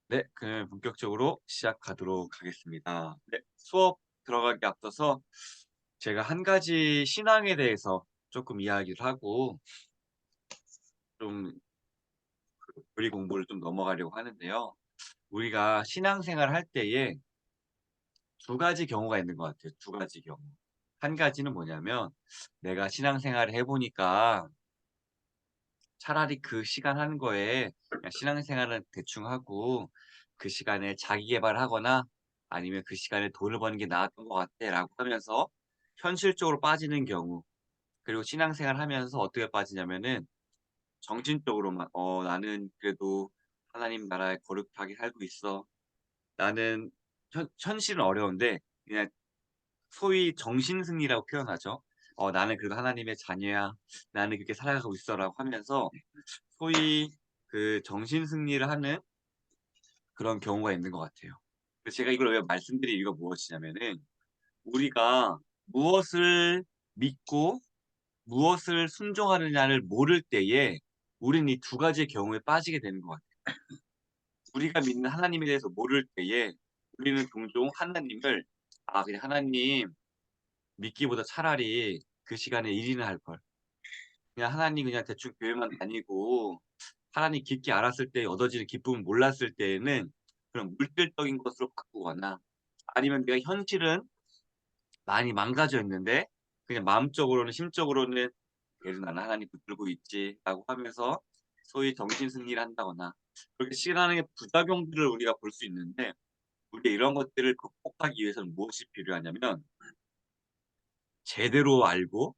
네, 그럼 본격적으로 시작하도록 하겠습니다. 네, 수업 들어가기 앞서서 제가 한 가지 신앙에 대해서 조금 이야기를 하고 좀 교리 공부를 좀 넘어가려고 하는데요. 우리가 신앙생활 할 때에 두 가지 경우가 있는 것 같아요. 두 가지 경우. 한 가지는 뭐냐면 내가 신앙생활을 해보니까 차라리 그 시간 하는 거에 그냥 신앙생활은 대충 하고 그 시간에 자기 계발하거나 아니면 그 시간에 돈을 버는 게 나았던 것 같아라고 하면서 현실적으로 빠지는 경우. 그리고 신앙생활 하면서 어떻게 빠지냐면은 정신적으로만 나는 그래도 하나님 나라에 거룩하게 살고 있어. 나는 현실은 어려운데 그냥 소위 정신승리라고 표현하죠. 나는 그래도 하나님의 자녀야. 나는 그렇게 살아가고 있어라고 하면서 소위 그 정신 승리를 하는 그런 경우가 있는 것 같아요. 그래서 제가 이걸 왜 말씀드린 이유가 무엇이냐면은 우리가 무엇을 믿고 무엇을 순종하느냐를 모를 때에 우리는 이 두 가지의 경우에 빠지게 되는 것 같아요. 우리가 믿는 하나님에 대해서 모를 때에 우리는 종종 하나님을 그냥 하나님 믿기보다 차라리 그 시간에 일이나 할 걸. 그냥 하나님 그냥 대충 교회만 다니고 하나님 깊게 알았을 때 얻어지는 기쁨을 몰랐을 때에는 그런 물질적인 것으로 바꾸거나 아니면 내가 현실은 많이 망가져 있는데 그냥 마음적으로는 심적으로는 '그래도 나는 하나님 붙들고 있지.'라고 하면서 소위 정신 승리를 한다거나 그렇게 실현하는 부작용들을 우리가 볼 수 있는데 우리가 이런 것들을 극복하기 위해서는 무엇이 필요하냐면 제대로 알고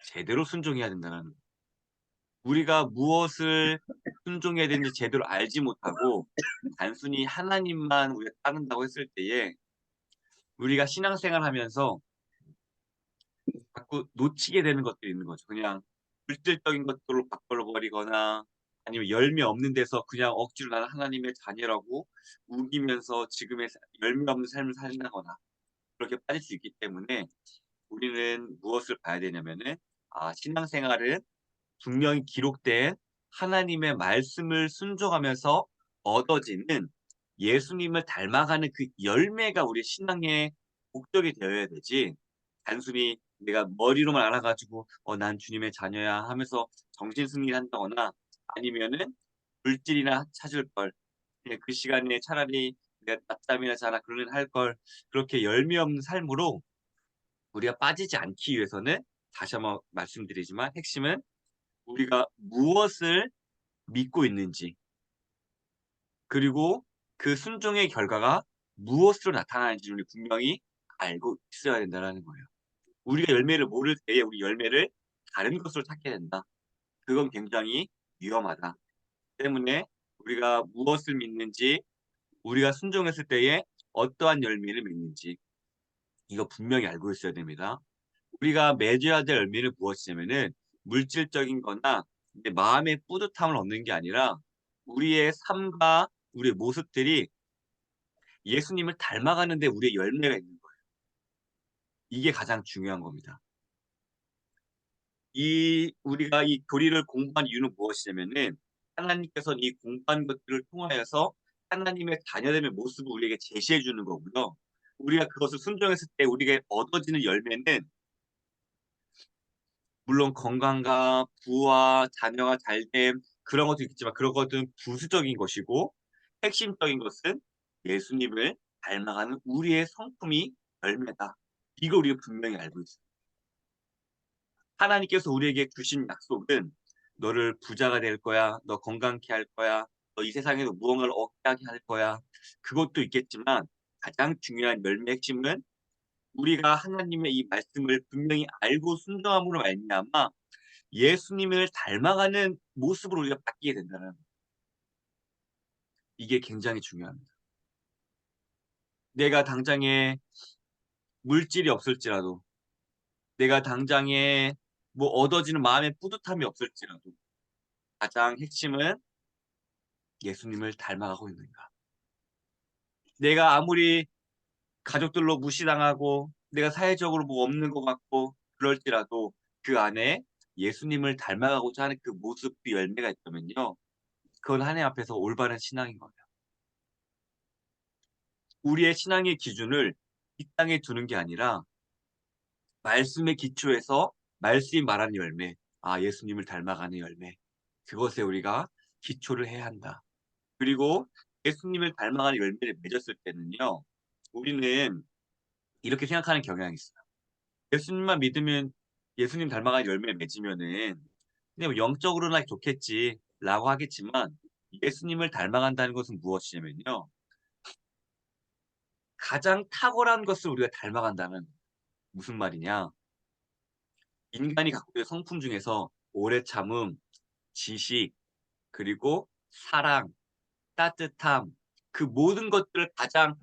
제대로 순종해야 된다는 거예요. 우리가 무엇을 순종해야 되는지 제대로 알지 못하고 단순히 하나님만 우리가 따른다고 했을 때에 우리가 신앙생활하면서 자꾸 놓치게 되는 것들이 있는 거죠. 그냥 물질적인 것들로 바꿔 버리거나 아니면 열매 없는 데서 그냥 억지로 '나는 하나님의 자녀라고 우기면서 지금의 열매 없는 삶을 산다거나 그렇게 빠질 수 있기 때문에 우리는 무엇을 봐야 되냐면은 신앙생활은 분명히 기록된 하나님의 말씀을 순종하면서 얻어지는 예수님을 닮아가는 그 열매가 우리의 신앙의 목적이 되어야 되지 단순히 내가 머리로만 알아 가지고 '난 주님의 자녀야.' 하면서 정신 승리를 한다거나 아니면은 물질이나 찾을 걸 그냥 그 시간에 차라리 내가 낮잠이나 자라 그러면 할 걸 그렇게 열매 없는 삶으로 우리가 빠지지 않기 위해서는 다시 한번 말씀드리지만 핵심은 우리가 무엇을 믿고 있는지 그리고 그 순종의 결과가 무엇으로 나타나는지 우리 분명히 알고 있어야 된다라는 거예요. 우리가 열매를 모를 때에 우리 열매를 다른 것으로 찾게 된다. 그건 굉장히 위험하다. 때문에 우리가 무엇을 믿는지 우리가 순종했을 때에 어떠한 열매를 맺는지 이거 분명히 알고 있어야 됩니다. 우리가 맺어야 될 열매는 무엇이냐면은 물질적인 거나 내 마음의 뿌듯함을 얻는 게 아니라 우리의 삶과 우리의 모습들이 예수님을 닮아가는 데 우리의 열매가 있는 거예요. 이게 가장 중요한 겁니다. 우리가 이 교리를 공부한 이유는 무엇이냐면은 하나님께서는 이 공부한 것들을 통하여서 하나님의 자녀됨의 모습을 우리에게 제시해 주는 거고요. 우리가 그것을 순종했을 때 우리에게 얻어지는 열매는 물론 건강과 부와 자녀가 잘됨 그런 것도 있겠지만 그런 것들은 부수적인 것이고 핵심적인 것은 예수님을 닮아가는 우리의 성품이 열매다. 이걸 우리가 분명히 알고 있어요. 하나님께서 우리에게 주신 약속은 "너를 부자가 될 거야. 너 건강케 할 거야. 너 이 세상에서 무언가를 얻게 하게 할 거야." 그것도 있겠지만 가장 중요한 열매의 핵심은 우리가 하나님의 이 말씀을 분명히 알고 순종함으로 말미암아 예수님을 닮아가는 모습으로 우리가 바뀌게 된다는 이게 굉장히 중요합니다. 내가 당장에 물질이 없을지라도 내가 당장에 뭐 얻어지는 마음의 뿌듯함이 없을지라도 가장 핵심은 예수님을 닮아가고 있는가. 내가 아무리 가족들로 무시당하고 내가 사회적으로 뭐 없는 것 같고 그럴지라도 그 안에 예수님을 닮아가고자 하는 그 모습 그 열매가 있다면요. 그건 하나님 앞에서 올바른 신앙인 거예요. 우리의 신앙의 기준을 이 땅에 두는 게 아니라 말씀의 기초에서 말씀이 말하는 열매, 예수님을 닮아가는 열매. 그것에 우리가 기초를 해야 한다. 그리고 예수님을 닮아가는 열매를 맺었을 때는요, 우리는 이렇게 생각하는 경향이 있어요. 예수님만 믿으면 예수님 닮아가는 열매를 맺으면은 그냥 뭐 영적으로나 좋겠지라고 하겠지만 예수님을 닮아간다는 것은 무엇이냐면요. 가장 탁월한 것을 우리가 닮아간다는 무슨 말이냐? 인간이 갖고 있는 성품 중에서 오래 참음, 지식, 그리고 사랑, 따뜻함, 그 모든 것들을 가장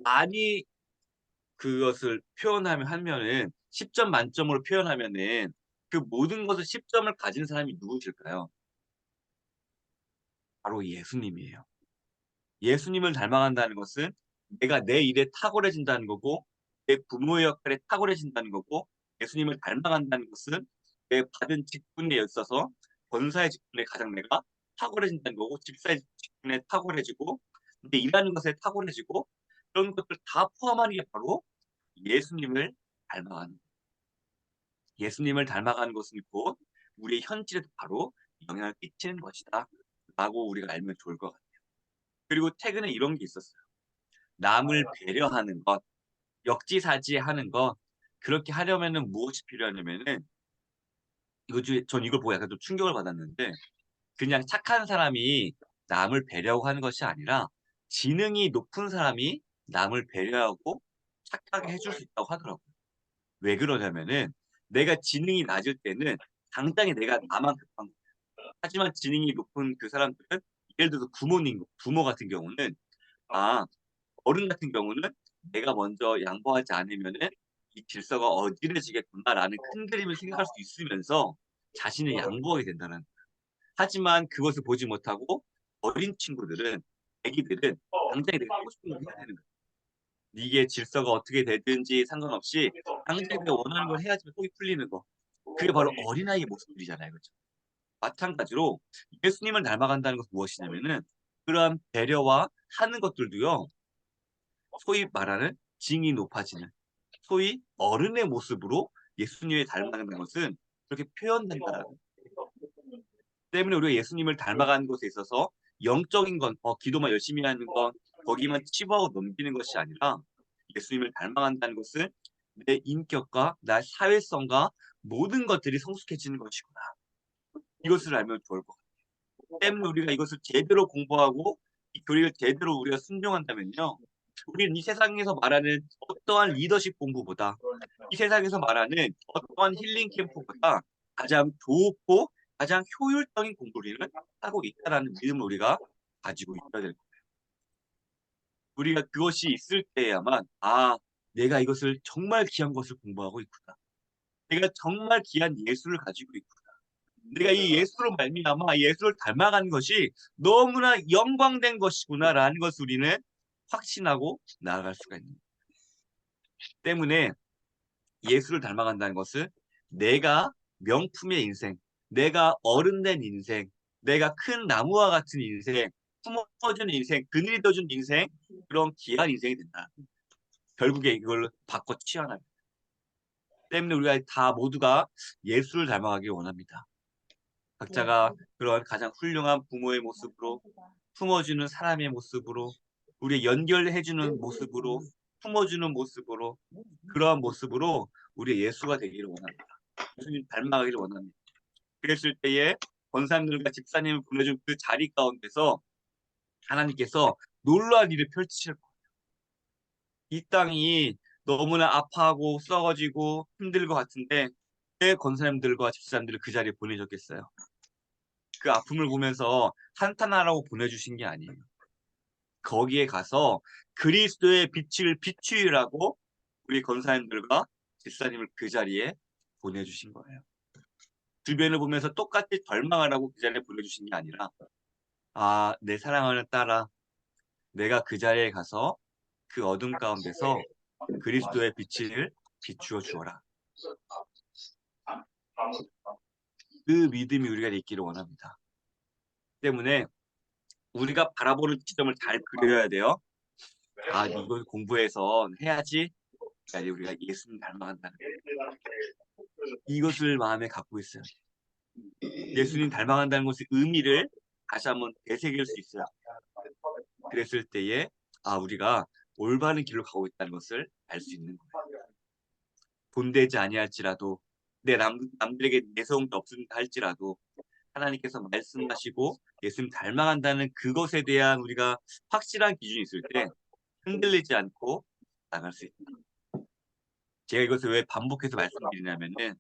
많이 그것을 하면은 10점 만점으로 표현하면은 그 모든 것을 10점을 가진 사람이 누구실까요? 바로 예수님이에요. 예수님을 닮아간다는 것은 내가 내 일에 탁월해진다는 거고 내 부모의 역할에 탁월해진다는 거고 예수님을 닮아간다는 것은 내 받은 직분에 있어서 권사의 직분에 가장 내가 탁월해진다는 거고 집사의 직분에 탁월해지고 내 일하는 것에 탁월해지고 그런 것들 다 포함하는 게 바로 예수님을 닮아가는 예수님을 닮아가는 것은 곧 우리의 현실에도 바로 영향을 끼치는 것이다 라고 우리가 알면 좋을 것 같아요. 그리고 최근에 이런 게 있었어요. 남을 배려하는 것, 역지사지하는 것, 그렇게 하려면은 무엇이 필요하냐면은 전 이걸 보고 약간 좀 충격을 받았는데 그냥 착한 사람이 남을 배려하는 것이 아니라 지능이 높은 사람이 남을 배려하고 착하게 해줄 수 있다고 하더라고요. 왜 그러냐면은 내가 지능이 낮을 때는 당장에 내가 나만 급한 거예요. 하지만 지능이 높은 그 사람들은 예를 들어서 부모 같은 경우는 아 어른 같은 경우는 '내가 먼저 양보하지 않으면은 이 질서가 어지러지겠구나.'라는 큰 그림을 생각할 수 있으면서 자신을 양보하게 된다는 거예요. 하지만 그것을 보지 못하고 어린 친구들은 애기들은 당장에 내가 하고 싶은 걸 해야 되는 거예요. 이게 질서가 어떻게 되든지 상관없이 당장 내가 원하는 걸 해야지만 속이 풀리는 거. 그게 바로 어린아이의 모습들이잖아요. 그죠? 마찬가지로 예수님을 닮아간다는 것은 무엇이냐면은 그러한 배려와 하는 것들도요. 소위 말하는 징이 높아지는 소위 어른의 모습으로 예수님을 닮아가는 것은 그렇게 표현된다라는 거예요. 때문에 우리가 예수님을 닮아가는 것에 있어서 영적인 건 기도만 열심히 하는 건 거기만 치부하고 넘기는 것이 아니라 예수님을 닮아간다는 것은 내 인격과 나의 사회성과 모든 것들이 성숙해지는 것이구나. 이것을 알면 좋을 것 같아요. 때문에 우리가 이것을 제대로 공부하고 이 교리를 제대로 우리가 순종한다면요. 우리는 이 세상에서 말하는 어떠한 리더십 공부보다 이 세상에서 말하는 어떠한 힐링 캠프보다 가장 좋고 가장 효율적인 공부를 하고 있다라는 믿음을 우리가 가지고 있어야 될 거예요. 우리가 그것이 있을 때야만 내가 이것을 정말 귀한 것을 공부하고 있구나. 내가 정말 귀한 예술을 가지고 있구나. 내가 이 예수로 말미암아 예수를 닮아가는 것이 너무나 영광된 것이구나라는 것을 우리는 확신하고 나아갈 수가 있는 거예요. 때문에 예수를 닮아간다는 것은 내가 명품의 인생, 내가 어른된 인생, 내가 큰 나무와 같은 인생, 품어준 인생, 그늘이 되어준 인생, 그런 귀한 인생이 된다. 결국에 이걸 바꿔 치환합니다. 때문에 우리가 다 모두가 예수를 닮아가길 원합니다. 각자가 그런 가장 훌륭한 부모의 모습으로 품어주는 사람의 모습으로 우리 연결해주는 모습으로 품어주는 모습으로 그러한 모습으로 우리 예수가 되기를 원합니다. 예수님 닮아가기를 원합니다. 그랬을 때에 권사님들과 집사님을 보내준 그 자리 가운데서 하나님께서 놀라운 일을 펼치실 거예요. 이 땅이 너무나 아파하고 썩어지고 힘들 것 같은데 왜 권사님들과 집사님들을 그 자리에 보내셨겠어요? 그 아픔을 보면서 한탄하라고 보내주신 게 아니에요. 거기에 가서 그리스도의 빛을 비추라고 우리 권사님들과 집사님을 그 자리에 보내주신 거예요. 주변을 보면서 똑같이 덜망하라고 그 자리에 보내주신 게 아니라 내 사랑하는 딸아 내가 그 자리에 가서 그 어둠 가운데서 그리스도의 빛을 비추어 주어라. 그 믿음이 우리가 있기를 원합니다. 때문에 우리가 바라보는 지점을 잘 그려야 돼요. 아, 이걸 공부해서 해야지. 그러니까 우리가 예수님 닮아간다는 이것을 마음에 갖고 있어요. 예수님 닮아간다는 것의 의미를 다시 한번 되새길 수 있어요. 그랬을 때에 아, 우리가 올바른 길로 가고 있다는 것을 알 수 있는 거예요. 본되지 아니할지라도 남들에게 내세움도 없습니다 할지라도 하나님께서 말씀하시고 예수님 닮아간다는 그것에 대한 우리가 확실한 기준이 있을 때 흔들리지 않고 나갈 수 있다. 제가 이것을 왜 반복해서 말씀드리냐면은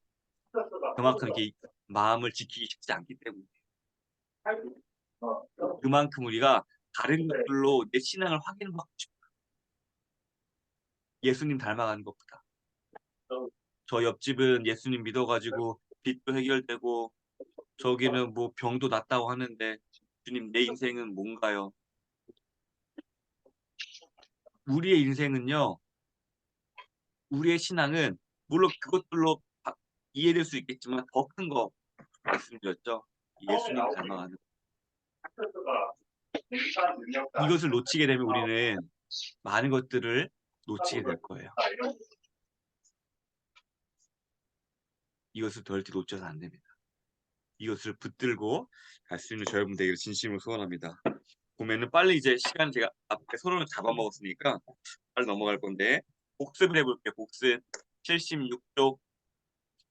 그만큼 이렇게 마음을 지키기 쉽지 않기 때문에 그만큼 우리가 다른 것들로 내 신앙을 확인하고 싶어요. 예수님 닮아가는 것보다. 저 옆집은 예수님 믿어가지고 빚도 해결되고 저기는 뭐 병도 낫다고 하는데 주님 내 인생은 뭔가요? 우리의 인생은요. 우리의 신앙은 물론 그것들로 이해될 수 있겠지만 더 큰 거 말씀드렸죠. 예수님 닮아가는 이것을 놓치게 되면 우리는 많은 것들을 놓치게 될 거예요. 이것을 절대 놓쳐서 안 됩니다. 이것을 붙들고 갈 수 있는 저여러분 되기를 진심으로 소원합니다. 보면은 빨리 이제 시간 제가 앞에 손으로 잡아먹었으니까 빨리 넘어갈 건데 복습을 해볼게요. 복습 76쪽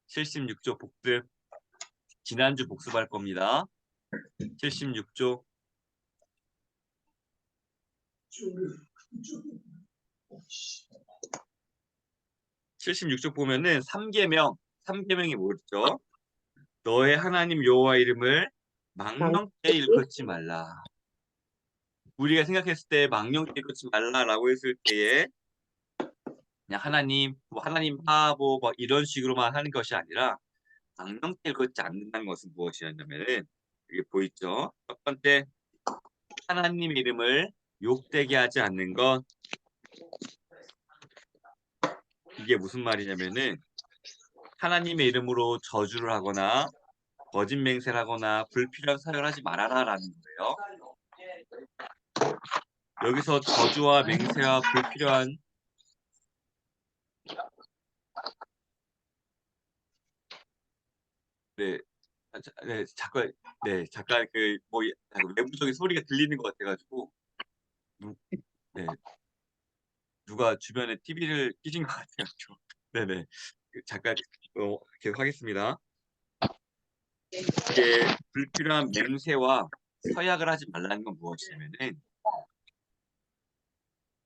76쪽 복습 지난주 복습할 겁니다. 76쪽 76쪽 보면은 3계명이 뭐였죠? 너의 하나님 여호와 이름을 망령되이 일컫지 말라. 우리가 생각했을 때 망령되이 일컫지 말라라고 했을 때에 그냥 하나님, 뭐 하나님 바보 뭐 이런 식으로만 하는 것이 아니라 망령되이 일컫지 않는다는 것은 무엇이었냐면은 이게 보이죠? 첫 번째 하나님 이름을 욕되게 하지 않는 것 이게 무슨 말이냐면은 하나님의 이름으로 저주를 하거나 거짓 맹세를 하거나 불필요한 사역을 하지 말아라라는 거예요. 여기서 저주와 맹세와 불필요한 네, 잠깐 잠깐 그 뭐 외부적인 소리가 들리는 것 같아가지고 네, 누가 주변에 TV를 끼신 것 같아가지고 네네 잠깐 계속 하겠습니다. 이게 불필요한 맹세와 서약을 하지 말라는 건 무엇이냐면은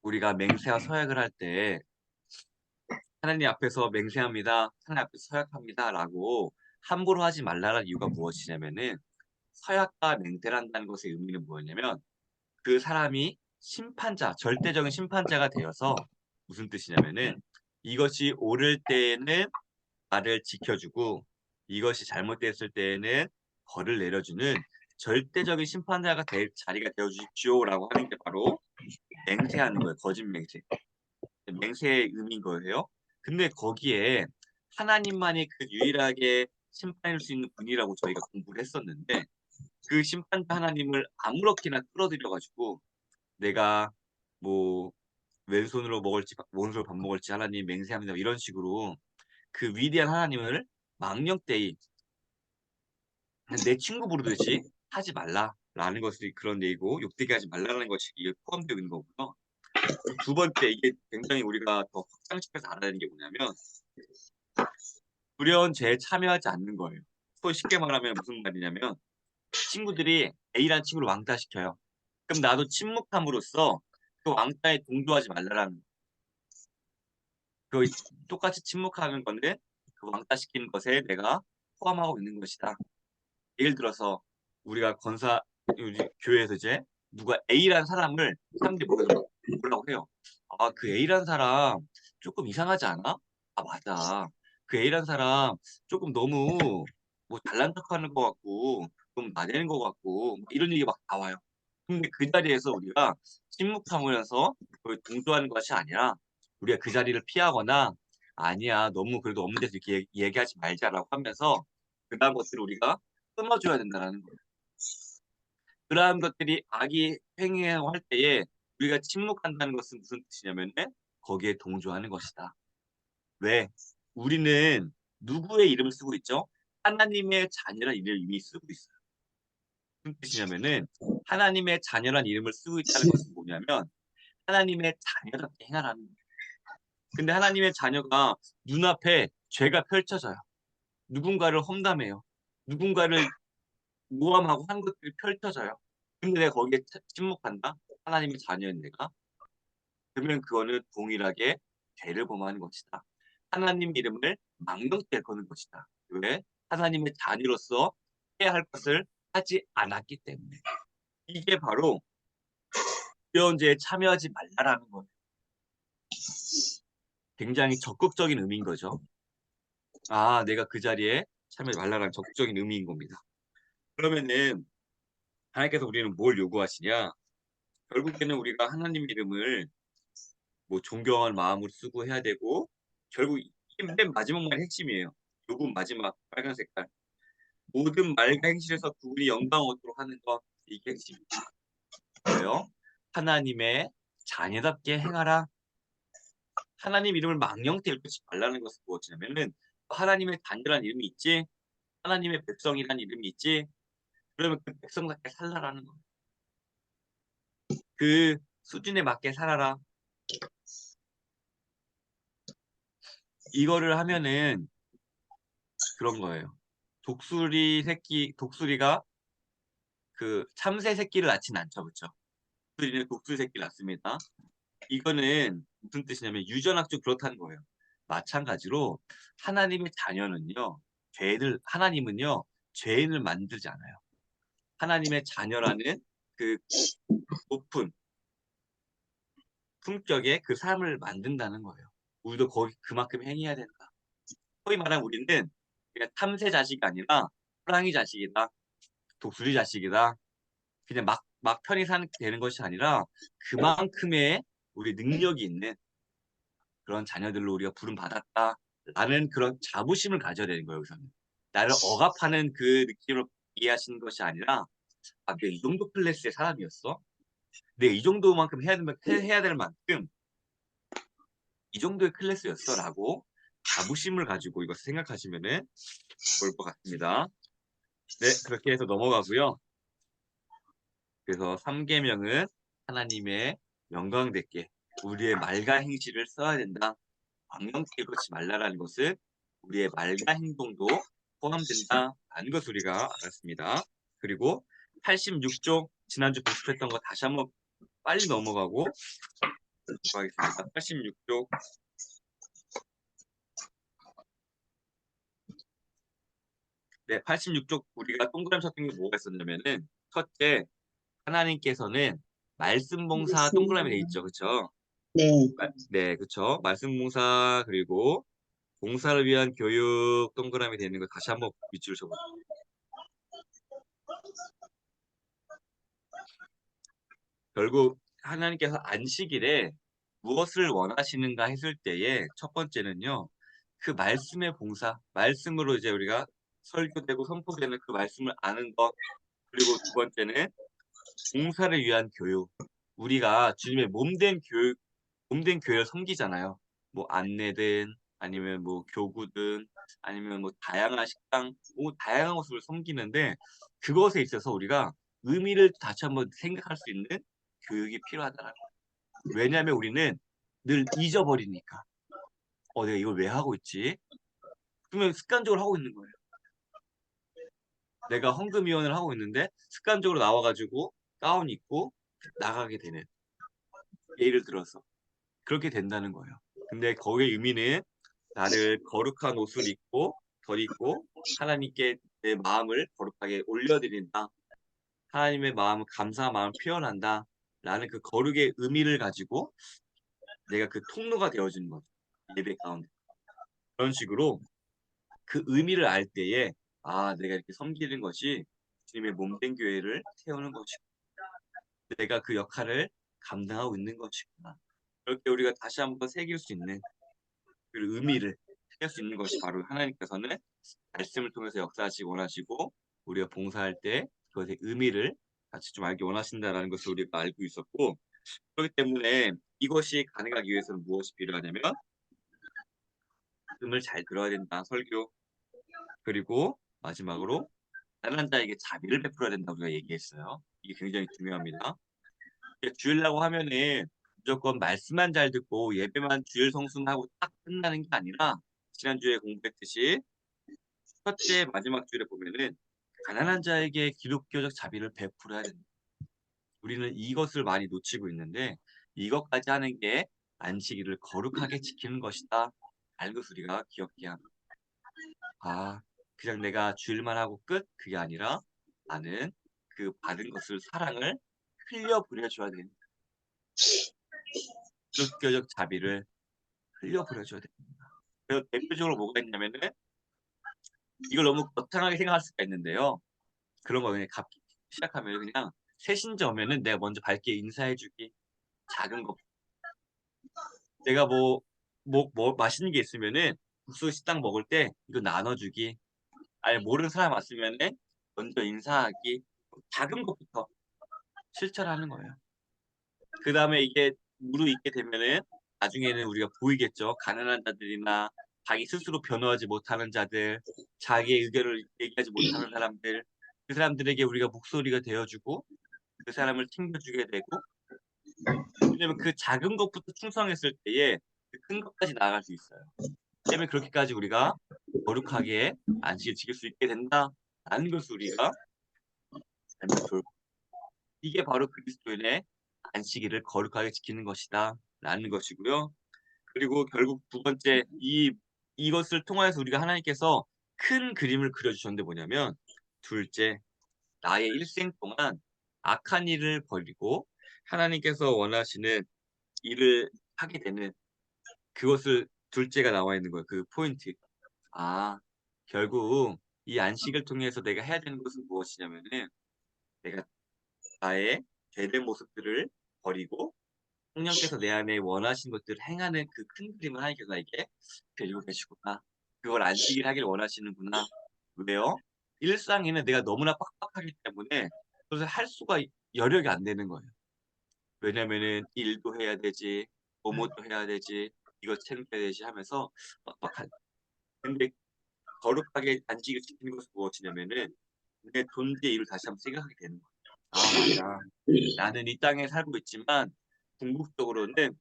우리가 맹세와 서약을 할 때 하나님 앞에서 맹세합니다. 하나님 앞에서 서약합니다라고 함부로 하지 말라는 이유가 무엇이냐면은 서약과 맹세를 한다는 것의 의미는 뭐였냐면 그 사람이 심판자, 절대적인 심판자가 되어서 무슨 뜻이냐면은 이것이 옳을 때에는 나를 지켜주고 이것이 잘못됐을 때에는 벌을 내려주는 절대적인 심판자가 될 자리가 되어주십시오라고 하는 게 바로 맹세하는 거예요. 거짓 맹세. 맹세의 의미인 거예요. 근데 거기에 하나님만이 그 유일하게 심판할 수 있는 분이라고 저희가 공부를 했었는데 그 심판자 하나님을 아무렇게나 끌어들여가지고 내가 뭐 왼손으로 먹을지 오른손으로 밥 먹을지 하나님 맹세합니다 이런 식으로 그 위대한 하나님을 망령되이 내 친구 부르듯이 하지 말라라는 것이 그런 얘기고 욕되게 하지 말라는 것이 이게 포함되어 있는 거고요. 두 번째 이게 굉장히 우리가 더 확장시켜서 알아야 되는 게 뭐냐면 불의한 죄에 참여하지 않는 거예요. 또 쉽게 말하면 무슨 말이냐면 친구들이 A라는 친구를 왕따시켜요. 그럼 나도 침묵함으로써 그 왕따에 동조하지 말라라는 그 똑같이 침묵하는 건데 그 왕따시키는 것에 내가 포함하고 있는 것이다. 예를 들어서 우리가 우리 교회에서 이제 누가 A라는 사람을 사람들이 뭐라고 해요. 아, 그 A라는 사람 조금 이상하지 않아? 아, 맞아. 그 A라는 사람 조금 너무 뭐 잘난 척하는 것 같고 좀 나대는 것 같고 이런 얘기 막 나와요. 근데 그 자리에서 우리가 침묵하면서 동조하는 것이 아니라 우리가 그 자리를 피하거나 아니야 너무 그래도 없는 데서 이렇게 얘기하지 말자라고 하면서 그다음 것들을 우리가 끊어줘야 된다는 거예요. 그러한 것들이 악이 행위하고 할 때에 우리가 침묵한다는 것은 무슨 뜻이냐면은 거기에 동조하는 것이다. 왜? 우리는 누구의 이름을 쓰고 있죠? 하나님의 자녀라는 이름을 이미 쓰고 있어요. 무슨 뜻이냐면은 하나님의 자녀라는 이름을 쓰고 있다는 것은 뭐냐면 하나님의 자녀답게 행하라는 거예요. 근데 하나님의 자녀가 눈앞에 죄가 펼쳐져요. 누군가를 험담해요. 누군가를 모함하고 한 것들이 펼쳐져요. 근데 내가 거기에 침묵한다? 하나님의 자녀인 내가? 그러면 그거는 동일하게 죄를 범하는 것이다. 하나님 이름을 망령되게 거는 것이다. 왜? 하나님의 자녀로서 해야 할 것을 하지 않았기 때문에. 이게 바로 구제에 참여하지 말라라는 거예요. 굉장히 적극적인 의미인 거죠. 아, 내가 그 자리에 참여하지 말라라는 적극적인 의미인 겁니다. 그러면은 하나님께서 우리는 뭘 요구하시냐? 결국에는 우리가 하나님 이름을 뭐 존경하는 마음으로 쓰고 해야 되고 결국 이게 맨 마지막 말이 핵심이에요. 요금 마지막 빨간 색깔. 모든 말과 행실에서 그분이 영광 얻도록 하는 것 이게 핵심입니다. 뭐예요? 하나님의 자녀답게 행하라. 하나님 이름을 망령되이 읽지 말라는 것은 무엇이냐면은 하나님의 자녀라는 이름이 있지, 하나님의 백성이라는 이름이 있지. 그러면 그 백성답게 살라라는 거예요. 그 수준에 맞게 살아라. 이거를 하면은 그런 거예요. 독수리가 그 참새 새끼를 낳진 않죠, 그렇죠? 독수리는 독수리 새끼를 낳습니다. 이거는 무슨 뜻이냐면 유전학적 그렇다는 거예요. 마찬가지로 하나님의 자녀는요, 하나님은요, 죄인을 만들지 않아요. 하나님의 자녀라는 그 높은 품격의 그 삶을 만든다는 거예요. 우리도 거기 그만큼 행해야 된다. 소위 말하면 우리는 그냥 탐새 자식이 아니라 호랑이 자식이다. 독수리 자식이다. 그냥 막 편히 사는 되는 것이 아니라 그만큼의 우리 능력이 있는 그런 자녀들로 우리가 부름받았다라는 그런 자부심을 가져야 되는 거예요, 여기서는. 나를 억압하는 그 느낌을 이해하시는 것이 아니라 아, 내가 이 정도 클래스의 사람이었어? 내가 이 정도만큼 해야 될 만큼 이 정도의 클래스였어라고 자부심을 가지고 이것을 생각하시면은 좋을 것 같습니다. 네, 그렇게 해서 넘어가고요. 그래서 3계명은 하나님의 영광되게 우리의 말과 행실을 써야 된다. 망령되이 걷지 말라라는 것은 우리의 말과 행동도 포함된다라는 것을 우리가 알았습니다. 그리고 86조 지난주 복습했던 거 다시 한번 빨리 넘어가고 하겠습니다. 86조 네, 86쪽 우리가 동그라미 쳤던 게 뭐가 있었냐면은 첫째, 하나님께서는 말씀 봉사 동그라미 돼 있죠. 그쵸? 네. 네, 그쵸? 말씀 봉사 그리고 봉사를 위한 교육 동그라미 돼 있는 거 다시 한번 밑줄을 쳐볼게요. 결국 하나님께서 안식일에 무엇을 원하시는가 했을 때에 첫 번째는요. 그 말씀의 봉사, 말씀으로 이제 우리가 설교되고 선포되는 그 말씀을 아는 것. 그리고 두 번째는 봉사를 위한 교육. 우리가 주님의 몸된 교회를 섬기잖아요. 뭐 안내든 아니면 뭐 교구든 아니면 뭐 다양한 식당, 뭐 다양한 것을 섬기는데 그것에 있어서 우리가 의미를 다시 한번 생각할 수 있는 교육이 필요하다는 거예요. 왜냐하면 우리는 늘 잊어버리니까. 내가 이걸 왜 하고 있지? 그러면 습관적으로 하고 있는 거예요. 내가 헌금위원을 하고 있는데 습관적으로 나와가지고 가운 입고 나가게 되는. 예를 들어서 그렇게 된다는 거예요. 근데 거기의 의미는 나를 거룩한 옷을 입고 덜 입고 하나님께 내 마음을 거룩하게 올려드린다. 하나님의 마음을 감사한 마음을 표현한다. 라는 그 거룩의 의미를 가지고 내가 그 통로가 되어주는 거죠. 예배 가운데. 그런 식으로 그 의미를 알 때에 아, 내가 이렇게 섬기는 것이 주님의 몸된 교회를 세우는 것이고 내가 그 역할을 감당하고 있는 것이구나. 그렇게 우리가 다시 한번 새길 수 있는 그 의미를 새길 수 있는 것이 바로 하나님께서는 말씀을 통해서 역사하시기 원하시고 우리가 봉사할 때 그것의 의미를 같이 좀 알기 원하신다라는 것을 우리가 알고 있었고 그렇기 때문에 이것이 가능하기 위해서는 무엇이 필요하냐면 말씀을 잘 들어야 된다. 설교. 그리고 마지막으로 다른 자에게 자비를 베풀어야 된다고 우리가 얘기했어요. 이게 굉장히 중요합니다. 이게 주일라고 하면은 무조건 말씀만 잘 듣고 예배만 주일 성수하고 딱 끝나는 게 아니라 지난주에 공부했듯이 첫째 마지막 주일에 보면은 가난한 자에게 기독교적 자비를 베풀어야 된다. 우리는 이것을 많이 놓치고 있는데 이것까지 하는 게 안식일을 거룩하게 지키는 것이다. 라는 것을 우리가 기억해야 합니다. 아, 그냥 내가 주일만 하고 끝? 그게 아니라 나는 그 받은 것을 사랑을 흘려보내줘야 되는 기독교적 자비를 흘려보내줘야 됩니다. 그래서 대표적으로 뭐가 있냐면은 이걸 너무 거창하게 생각할 수가 있는데요. 그런 거 그냥 시작하면 그냥 새신자 오면은 내가 먼저 밝게 인사해주기. 작은 거. 내가 뭐 맛있는 게 있으면은 국수 식당 먹을 때 이거 나눠주기. 아니 모르는 사람 왔으면은 먼저 인사하기. 작은 것부터 실천하는 거예요. 그 다음에 이게 무르익게 되면은 나중에는 우리가 보이겠죠. 가난한 자들이나 자기 스스로 변호하지 못하는 자들, 자기의 의견을 얘기하지 못하는 사람들, 그 사람들에게 우리가 목소리가 되어주고 그 사람을 챙겨주게 되고 왜냐면 그 작은 것부터 충성했을 때에 그 큰 것까지 나아갈 수 있어요. 때문에 그렇게까지 우리가 거룩하게 안식을 지킬 수 있게 된다라는 것을 우리가 알면 좋을 것 같아요. 이게 바로 그리스도인의 안식일을 거룩하게 지키는 것이다 라는 것이고요. 그리고 결국 두 번째 이것을 통하여서 우리가 하나님께서 큰 그림을 그려주셨는데 뭐냐면 둘째 나의 일생 동안 악한 일을 버리고 하나님께서 원하시는 일을 하게 되는 그것을 둘째가 나와 있는 거예요. 그 포인트. 아, 결국 이 안식을 통해서 내가 해야 되는 것은 무엇이냐면은 내가 나의 죄된 모습들을 버리고 성령께서 내 안에 원하신 것들을 행하는 그 큰 그림을 하나님께서 나에게 그리고 계시구나. 그걸 안식일 하길 원하시는구나. 왜요? 일상에는 내가 너무나 빡빡하기 때문에 그것을 할 수가 여력이 안 되는 거예요. 왜냐면은 일도 해야 되지, 뭐뭐도 해야 되지, 이거 챙겨야 되지 하면서 빡빡한. 근데 거룩하게 안식을 지키는 것은 무엇이냐면은 내 존재의 이유를 다시 한번 생각하게 되는 거예요. 아, 맞아. 나는 이 땅에 살고 있지만 궁극적으로는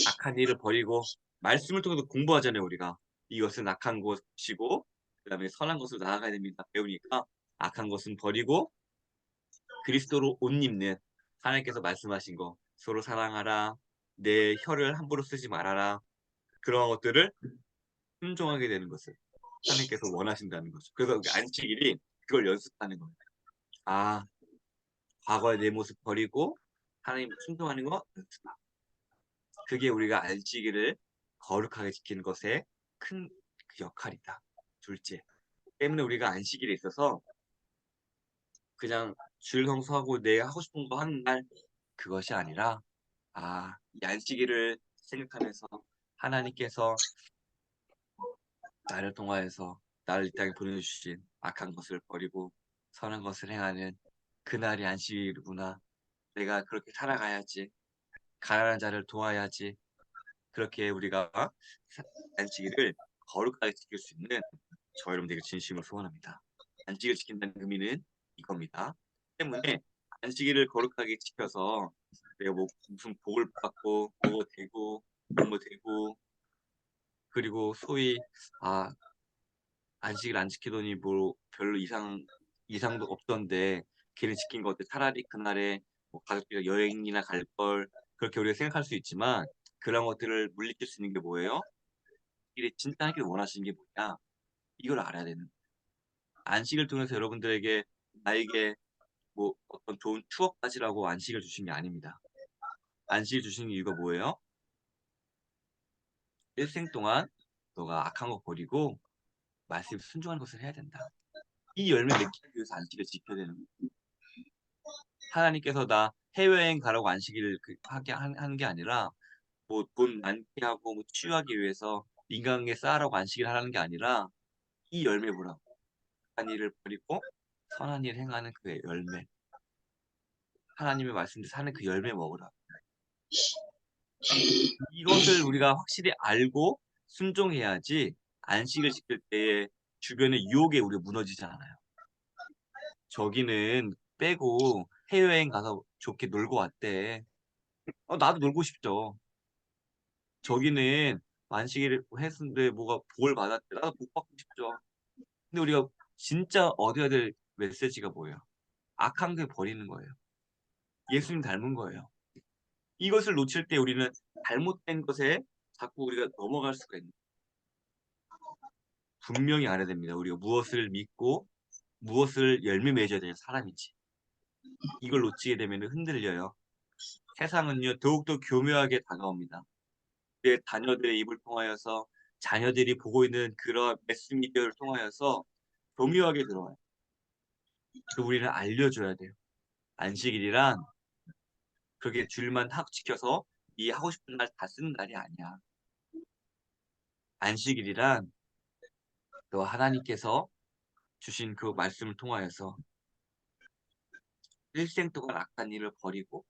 악한 일을 버리고 말씀을 통해서 공부하잖아요, 우리가. 이것은 악한 것이고 그다음에 선한 것으로 나아가야 됩니다. 배우니까 악한 것은 버리고 그리스도로 옷 입는 하나님께서 말씀하신 거 서로 사랑하라. 내 혀를 함부로 쓰지 말아라. 그런 것들을 순종하게 되는 것을 하나님께서 원하신다는 거죠. 그래서 그 안식일이 그걸 연습하는 거예요. 아, 과거의 내 모습 버리고 하나님 순종하는 거 연습하고. 그게 우리가 안식일을 거룩하게 지키는 것의 큰 그 역할이다. 둘째. 때문에 우리가 안식일에 있어서 그냥 주일 성수하고 내 하고 싶은 거 하는 날 그것이 아니라 이 안식일을 생각하면서 하나님께서 나를 통하여서 나를 이 땅에 보내주신 악한 것을 버리고 선한 것을 행하는 그날이 안식일이구나. 내가 그렇게 살아가야지. 가난한 자를 도와야지. 그렇게 우리가 안식일을 거룩하게 지킬 수 있는 저 여러분들에게 진심으로 소원합니다. 안식일을 지킨다는 의미는 이겁니다. 때문에 안식일을 거룩하게 지켜서 내가 뭐 무슨 복을 받고 뭐가 되고 뭐뭐 되고 그리고 소위 아 안식일 안 지키더니 뭐 별로 이상도 없던데 걔는 지킨 것 같아. 차라리 그날에 뭐 가족들이랑 여행이나 갈 걸 그렇게 우리가 생각할 수 있지만 그런 것들을 물리칠 수 있는 게 뭐예요? 이게 진짜 하길 원하시는 게 뭐냐? 이걸 알아야 되는 거예요. 안식을 통해서 여러분들에게 나에게 뭐 어떤 좋은 추억 가지라고 안식을 주신 게 아닙니다. 안식을 주신 이유가 뭐예요? 일생 동안 너가 악한 거 버리고 말씀에 순종하는 것을 해야 된다. 이 열매 맺기 위해서 안식을 지켜야 되는 거예요. 하나님께서 나 해외여행 가라고 안식일을 하게 하는 게 아니라 뭐 돈 많게 하고 뭐 치유하기 위해서 인간관계 쌓으라고 안식일 하라는 게 아니라 이 열매 보라고. 악한 일을 버리고 선한 일 행하는 그 열매. 하나님의 말씀대로 사는 그 열매 먹으라. 이것을 우리가 확실히 알고 순종해야지 안식을 지킬 때에 주변의 유혹에 우리가 무너지지 않아요. 저기는 빼고 해외여행 가서 좋게 놀고 왔대. 나도 놀고 싶죠. 저기는 안식일을 했는데 뭐가 복을 받았대. 나도 복 받고 싶죠. 근데 우리가 진짜 얻어야 될 메시지가 뭐예요? 악한 게 버리는 거예요. 예수님 닮은 거예요. 이것을 놓칠 때 우리는 잘못된 것에 자꾸 우리가 넘어갈 수가 있는 분명히 알아야 됩니다. 우리가 무엇을 믿고 무엇을 열매 맺어야 되는 사람인지. 이걸 놓치게 되면 흔들려요. 세상은요 더욱더 교묘하게 다가옵니다. 내 자녀들의 입을 통하여서 자녀들이 보고 있는 그런 매스미디어를 통하여서 교묘하게 들어와요. 그 우리는 알려줘야 돼요. 안식일이란 그렇게 줄만 탁 지켜서 이 하고 싶은 날 다 쓰는 날이 아니야. 안식일이란 또 하나님께서 주신 그 말씀을 통하여서 일생 동안 악한 일을 버리고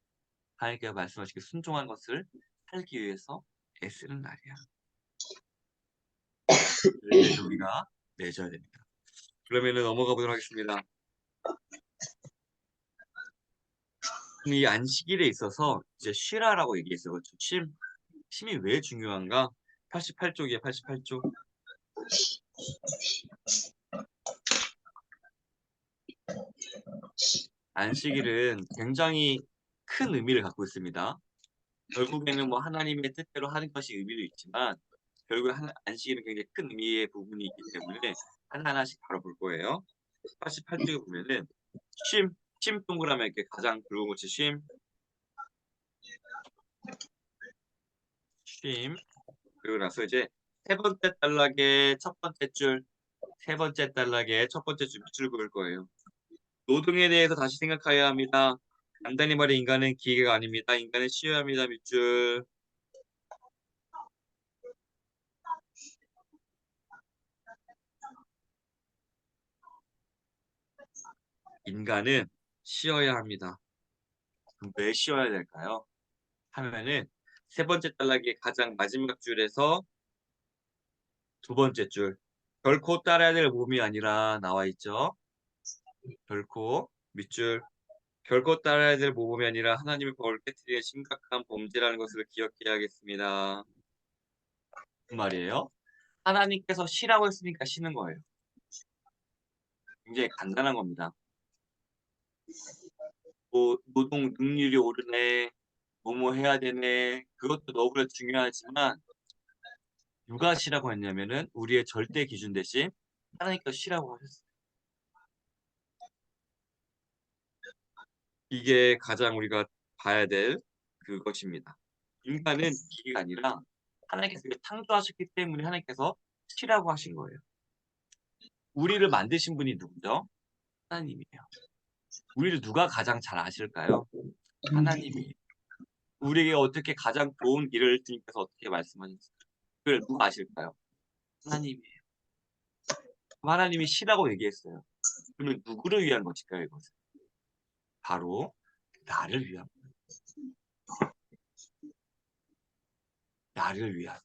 하나님께서 말씀하시기 순종한 것을 살기 위해서 애쓰는 날이야. 그래서 우리가 맺어야 됩니다. 그러면은 넘어가 보도록 하겠습니다. 이 안식일에 있어서 이제 쉬라라고 얘기했어요. 그렇죠? 쉼이 왜 중요한가? 88쪽이에요. 88쪽. 안식일은 굉장히 큰 의미를 갖고 있습니다. 결국에는 뭐 하나님의 뜻대로 하는 것이 의미도 있지만 결국에 안식일은 굉장히 큰 의미의 부분이 있기 때문에 하나하나씩 바라볼 거예요. 88쪽에 보면은 쉼 동그라미 이렇게 가장 굵은 곳이 쉼. 그리고 나서 이제 세 번째 단락의 첫 번째 줄, 세 번째 단락의 첫 번째 줄 밑줄 그을 거예요. 노동에 대해서 다시 생각해야 합니다. 간단히 말해 인간은 기계가 아닙니다. 인간은 쉬어야 합니다. 밑줄. 인간은 쉬어야 합니다. 그럼 왜 쉬어야 될까요? 하면은 세 번째 단락의 가장 마지막 줄에서 두 번째 줄. 결코 따라야 될 몸이 아니라 나와 있죠. 결코 밑줄. 결코 따라야 될 모범이 아니라 하나님의 법을 깨뜨리는 심각한 범죄라는 것을 기억해야겠습니다. 그 말이에요. 하나님께서 쉬라고 했으니까 쉬는 거예요. 굉장히 간단한 겁니다. 뭐 노동 능률이 오르네, 뭐뭐 해야 되네, 그것도 너무나 중요하지만 누가 쉬라고 했냐면은 우리의 절대 기준 대신 하나님께서 쉬라고 하셨어요. 이게 가장 우리가 봐야 될 그것입니다. 인간은 기계가 아니라 하나님께서 창조하셨기 때문에 하나님께서 쉬라고 하신 거예요. 우리를 만드신 분이 누구죠? 하나님이에요. 우리를 누가 가장 잘 아실까요? 하나님이에요. 우리에게 어떻게 가장 좋은 길을 주님께서 어떻게 말씀하셨어요? 그걸 누가 아실까요? 하나님이에요. 하나님이 쉬라고 얘기했어요. 그러면 누구를 위한 것일까요, 이것은? 바로 나를 위한 것. 나를 위한,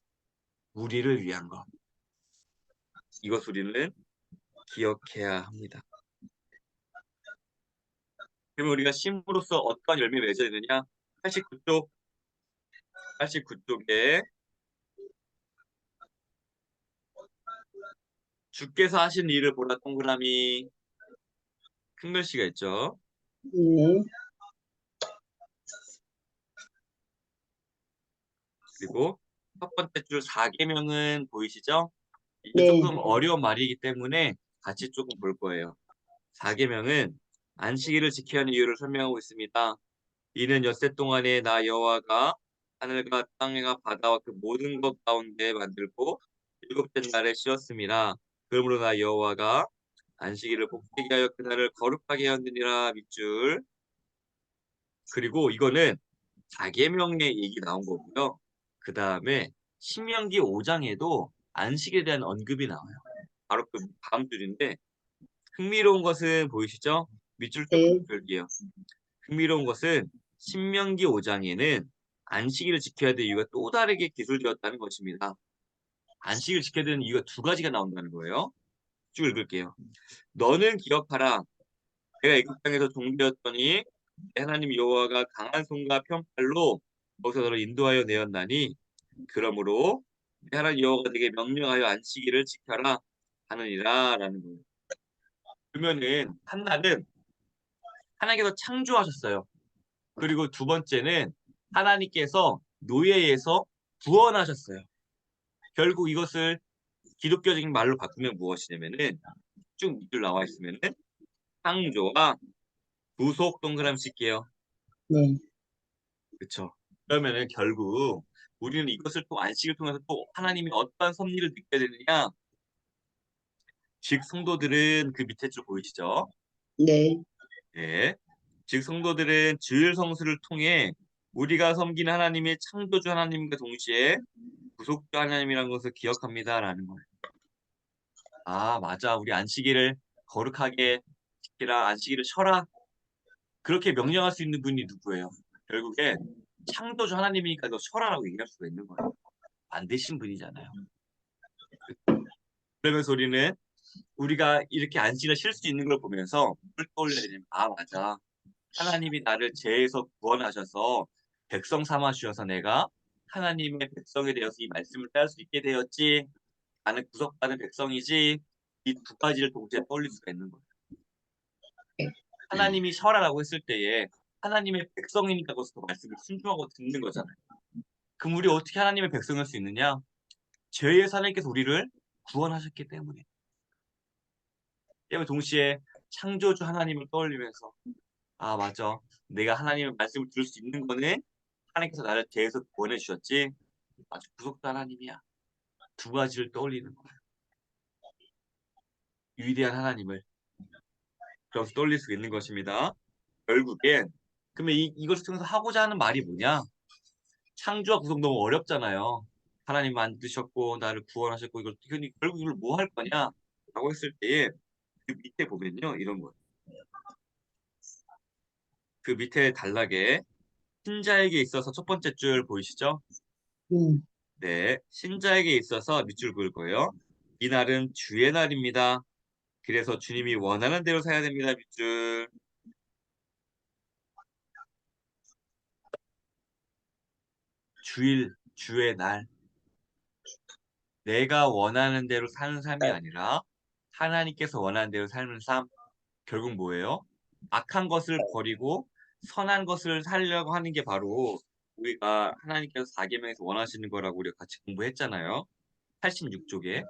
우리를 위한 것. 이것 우리는 기억해야 합니다. 그러면 우리가 쉼으로써 어떤 열매를 맺어야 되느냐? 89쪽에 주께서 하신 일을 보라 동그라미 큰 글씨가 있죠. 네. 그리고 첫 번째 줄 4계명은 보이시죠? 이게 네. 조금 어려운 말이기 때문에 같이 조금 볼 거예요. 4계명은 안식일을 지켜야 하는 이유를 설명하고 있습니다. 이는 엿새 동안에 나 여호와가 하늘과 땅과 바다와 그 모든 것 가운데 만들고 일곱째 날에 쉬었습니다. 그러므로 나 여호와가 안식일을 복되게 하여 그날을 거룩하게 하느니라. 밑줄. 그리고 이거는 4계명의 얘기 나온 거고요. 그 다음에 신명기 5장에도 안식에 대한 언급이 나와요. 바로 그 다음 줄인데 흥미로운 것은 보이시죠? 밑줄 조금 네. 볼게요. 흥미로운 것은 신명기 5장에는 안식일을 지켜야 될 이유가 또 다르게 기술되었다는 것입니다. 안식일을 지켜야 되는 이유가 두 가지가 나온다는 거예요. 쭉 읽을게요. 너는 기억하라. 내가 애굽 땅에서 종되었더니 내 하나님 여호와가 강한 손과 평팔로 거기서 너를 인도하여 내었나니 그러므로 내 하나님 여호와가 네게 명령하여 안식일을 지켜라 하느니라 라는 거예요. 그러면은 하나는 하나님께서 창조하셨어요. 그리고 두 번째는 하나님께서 노예에서 구원하셨어요. 결국 이것을 기독교적인 말로 바꾸면 무엇이냐면은 쭉 밑줄 나와 있으면은 창조와 구속 동그라미 칠게요. 네. 그렇죠. 그러면은 결국 우리는 이것을 또 안식을 통해서 또 하나님이 어떠한 섭리를 느껴야 되느냐? 즉 성도들은 그 밑에 줄 보이시죠? 네. 네. 즉 성도들은 주일 성수를 통해 우리가 섬기는 하나님의 창조주 하나님과 동시에 구속주 하나님이라는 것을 기억합니다라는 거예요. 아, 맞아. 우리 안식일을 거룩하게 지키라, 안식일을 쉬어라. 그렇게 명령할 수 있는 분이 누구예요? 결국에 창조주 하나님이니까 너 쉬어라라고 얘기할 수가 있는 거예요. 만드신 분이잖아요. 그러면서 우리는 우리가 이렇게 안식을 쉴 수 있는 걸 보면서 뭘 떠올려야 되냐면, 아, 맞아. 하나님이 나를 죄에서 구원하셔서 백성 삼아 주셔서 내가 하나님의 백성이 되어서 이 말씀을 따를 수 있게 되었지. 나는 구속받은 백성이지. 이 두 가지를 동시에 떠올릴 수가 있는 거예요. 하나님이 쉬어라라고 했을 때에 하나님의 백성이니까 거기서 말씀을 순종하고 듣는 거잖아요. 그럼 우리 어떻게 하나님의 백성일 수 있느냐? 죄에서 하나님께서 우리를 구원하셨기 때문에. 때문에 동시에 창조주 하나님을 떠올리면서 아, 맞아. 내가 하나님의 말씀을 들을 수 있는 거는 하나님께서 나를 죄에서 구원해 주셨지. 아주 구속도 하나님이야. 두 가지를 떠올리는 거예요. 위대한 하나님을 그래서 떠올릴 수 있는 것입니다. 결국엔 그러면 이것을 통해서 하고자 하는 말이 뭐냐? 창조와 구속 너무 어렵잖아요. 하나님 만드셨고 나를 구원하셨고 이걸 결국 이걸 뭐 할 거냐? 라고 했을 때에 그 밑에 보면요. 이런 거예요. 그 밑에 단락에 신자에게 있어서 첫 번째 줄 보이시죠? 음. 네. 신자에게 있어서 밑줄 그을 거예요. 이날은 주의 날입니다. 그래서 주님이 원하는 대로 살아야 됩니다. 밑줄. 주일, 주의 날. 내가 원하는 대로 사는 삶이 아니라 하나님께서 원하는 대로 삶은 삶. 결국 뭐예요? 악한 것을 버리고 선한 것을 살려고 하는 게 바로 우리가 하나님께서 4계명에서 원하시는 거라고 우리가 같이 공부했잖아요. 86쪽에.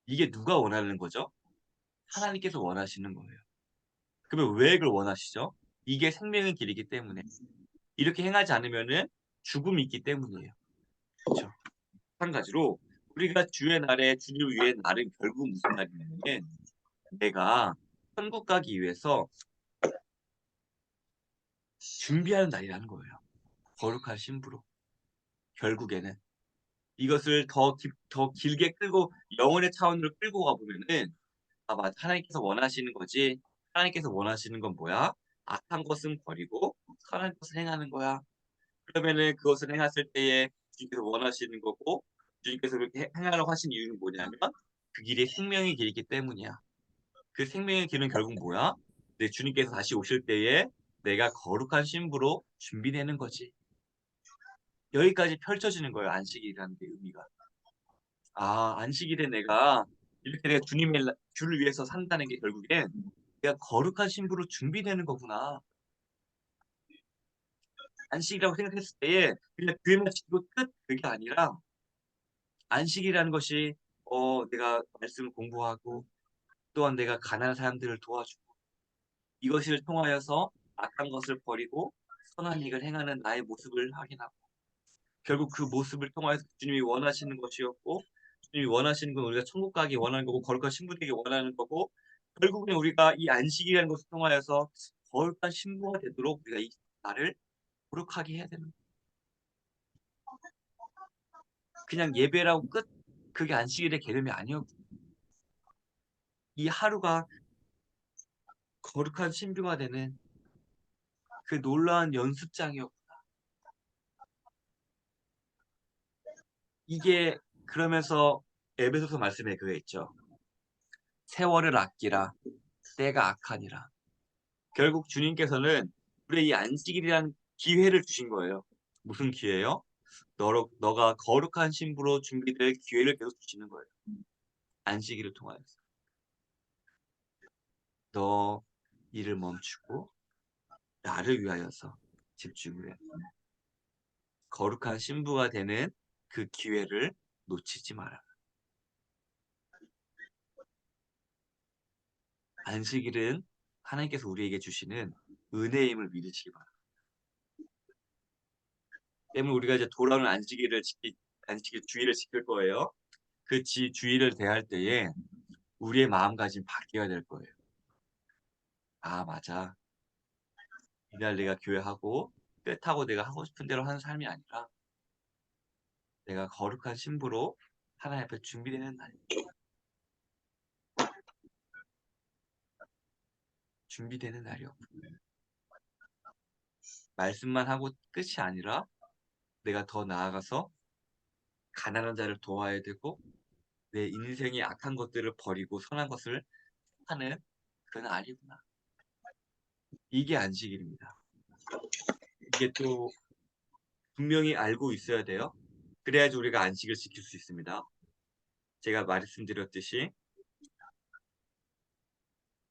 이게 누가 원하는 거죠? 하나님께서 원하시는 거예요. 그러면 왜 그걸 원하시죠? 이게 생명의 길이기 때문에. 이렇게 행하지 않으면은 죽음이 있기 때문이에요. 그렇죠? 마찬가지로 우리가 주의 날에 주님을 위해 날은 결국 무슨 날이냐면 내가 천국 가기 위해서 준비하는 날이라는 거예요. 거룩한 신부로. 결국에는 이것을 더 길게 끌고 영혼의 차원으로 끌고 가보면은 아, 맞아. 하나님께서 원하시는 거지. 하나님께서 원하시는 건 뭐야? 악한 것은 버리고 선한 것을 행하는 거야. 그러면은 그것을 행했을 때에 주님께서 원하시는 거고 주님께서 그렇게 행하라고 하신 이유는 뭐냐면 그 길이 생명의 길이기 때문이야. 그 생명의 길은 결국 뭐야? 내 주님께서 다시 오실 때에 내가 거룩한 신부로 준비되는 거지. 여기까지 펼쳐지는 거예요. 안식일이라는 게 의미가. 아, 안식일에 내가 주님의 주를 위해서 산다는 게 결국엔 내가 거룩한 신부로 준비되는 거구나. 안식이라고 생각했을 때에 그냥 교회만 지키고 끝 그게 아니라 안식이라는 것이 내가 말씀을 공부하고 또한 내가 가난한 사람들을 도와주고 이것을 통하여서 악한 것을 버리고 선한 일을 행하는 나의 모습을 확인하고 결국 그 모습을 통하여서 주님이 원하시는 것이었고 주님이 원하시는 건 우리가 천국 가기 원하는 거고 거룩한 신부 되기 원하는 거고 결국은 우리가 이 안식이라는 것을 통하여서 거룩한 신부가 되도록 우리가 이 나를 거룩하게 해야 되는 거예요. 그냥 예배라고 끝 그게 안식일의 개념이 아니었고 이 하루가 거룩한 신부가 되는 그 놀라운 연습장이었고 이게 그러면서 에베소서 말씀에 그거 있죠. 세월을 아끼라 때가 악하니라. 결국 주님께서는 우리의 이 안식일이란 기회를 주신 거예요. 무슨 기회요? 너가 거룩한 신부로 준비될 기회를 계속 주시는 거예요. 안식일을 통하여서. 너 일을 멈추고 나를 위하여서 집중을 해. 거룩한 신부가 되는 그 기회를 놓치지 마라. 안식일은 하나님께서 우리에게 주시는 은혜임을 믿으시기 바랍니다. 때문에 우리가 이제 돌아오는 안식일 주의를 지킬 거예요. 그 주의를 대할 때에 우리의 마음가짐이 바뀌어야 될 거예요. 아, 맞아. 이날 내가 교회하고 뜻하고 내가 하고 싶은 대로 하는 삶이 아니라 내가 거룩한 신부로 하나님 앞에 준비되는 날. 준비되는 날이었군요. 말씀만 하고 끝이 아니라 내가 더 나아가서 가난한 자를 도와야 되고 내 인생의 악한 것들을 버리고 선한 것을 하는 그건 아니구나. 이게 안식일입니다. 이게 또 분명히 알고 있어야 돼요. 그래야지 우리가 안식을 지킬 수 있습니다. 제가 말씀드렸듯이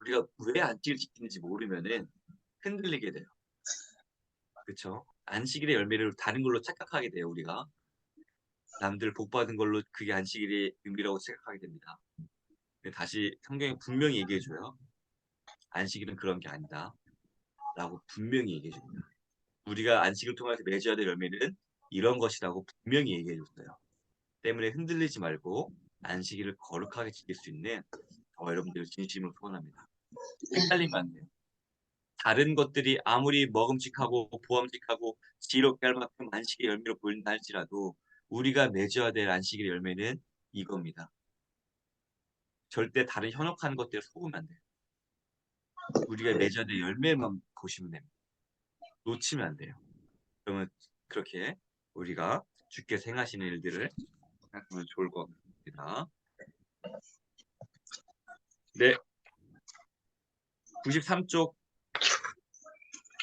우리가 왜 안식을 지키는지 모르면은 흔들리게 돼요. 그렇죠? 안식일의 열매를 다른 걸로 착각하게 돼요. 우리가 남들 복 받은 걸로 그게 안식일의 의미라고 생각하게 됩니다. 근데 다시 성경이 분명히 얘기해줘요. 안식일은 그런 게 아니다. 라고 분명히 얘기해줍니다. 우리가 안식을 통해서 맺어야 될 열매는 이런 것이라고 분명히 얘기해줬어요. 때문에 흔들리지 말고 안식일을 거룩하게 지킬 수 있는 여러분들 진심으로 소원합니다. 헷갈리면 안 돼요. 다른 것들이 아무리 먹음직하고 보암직하고 지혜롭게 할 만큼 안식의 열매로 보인다 할지라도 우리가 맺어야 될 안식의 열매는 이겁니다. 절대 다른 현혹하는 것들에 속으면 안 돼요. 우리가 맺어야 될 열매만 보시면 됩니다. 놓치면 안 돼요. 그러면 그렇게 우리가 주께서 행하시는 일들을 생각하면 좋을 것 같습니다. 네, 93쪽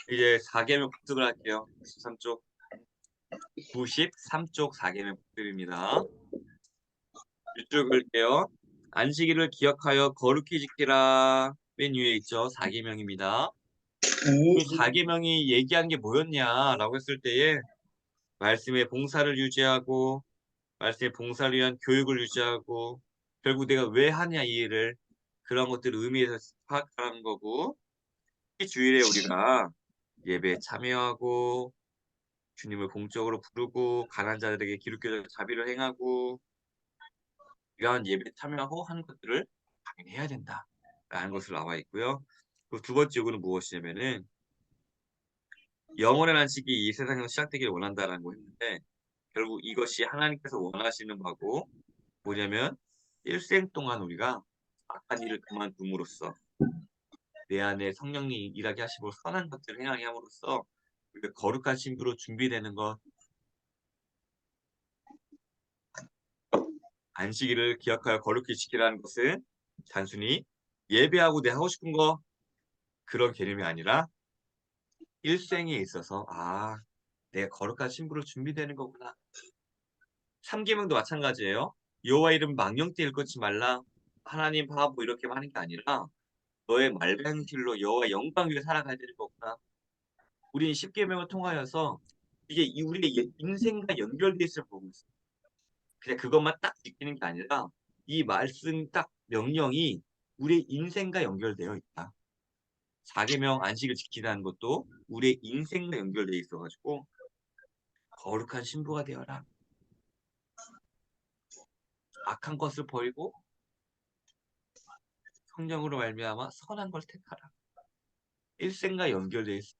이제 4계명 복습을 할게요. 93쪽 4계명 복습입니다. 이쪽 읽을게요. 안식일을 기억하여 거룩히 지키라. 맨 위에 있죠. 4계명입니다. 이 네. 4계명이 얘기한 게 뭐였냐라고 했을 때에 말씀의 봉사를 유지하고 말씀의 봉사를 위한 교육을 유지하고 결국 내가 왜 하냐 이 일을 그런 것들을 의미해서 파악하는 거고 이 주일에 우리가 예배에 참여하고 주님을 공적으로 부르고 가난한 자들에게 기독교적 자비를 행하고 이러한 예배에 참여하고 하는 것들을 당연히 해야 된다라는 것으로 나와 있고요. 그 두 번째 요구는 무엇이냐면은 영원한 안식이 이 세상에서 시작되기를 원한다라는 거 했는데 결국 이것이 하나님께서 원하시는 바고 뭐냐면 일생 동안 우리가 악한 일을 그만둠으로써 내 안에 성령이 일하게 하시고 선한 것들을 행하게 함으로써 우리가 거룩한 신부로 준비되는 것 안식일을 기억하여 거룩히 지키라는 것은 단순히 예배하고 내 하고 싶은 거 그런 개념이 아니라 일생에 있어서 내가 거룩한 신부로 준비되는 거구나. 3계명도 마찬가지예요. 여호와 이름 망령되 일컫지 말라. 하나님 바보 이렇게 하는 게 아니라 너의 말행실로 여호와 영광 위에 살아가야 되는 거구나. 우리는 10계명을 통하여서 이게 우리의 인생과 연결되어 있을 보고 있어요. 그냥 그것만 딱 지키는 게 아니라 이 말씀 딱 명령이 우리의 인생과 연결되어 있다. 4계명 안식을 지키라는 것도 우리의 인생과 연결되어 있어가지고 거룩한 신부가 되어라. 악한 것을 버리고 성령으로 말미암아 선한 걸 택하라. 일생과 연결되어 있어.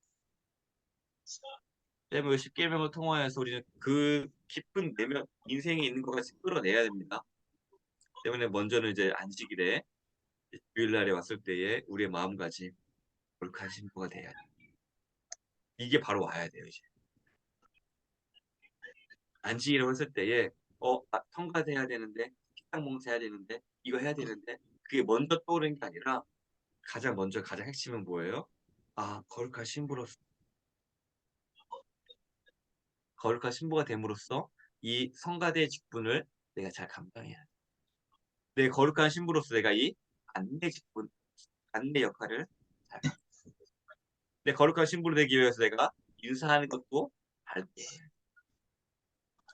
때문에 10계명을 통하여서 우리는 그 깊은 내면 인생에 있는 것까지 끌어내야 됩니다. 때문에 먼저는 이제 안식일에 주일날에 왔을 때에 우리의 마음가짐 거룩한 신부가 돼야 돼. 이게 바로 와야 돼요. 이제 안식이라고 했을 때에 성가대해야 되는데, 식당 봉사해야 되는데, 이거 해야 되는데, 그게 먼저 떠오르는 게 아니라 가장 먼저 가장 핵심은 뭐예요? 거룩한 신부로서 거룩한 신부가 됨으로써 이 성가대의 직분을 내가 잘 감당해야 돼. 내 거룩한 신부로서 내가 이 안내 직분, 안내 역할을 잘 내 거룩한 신부로 되기 위해서 내가 인사하는 것도 밝게 해야 돼.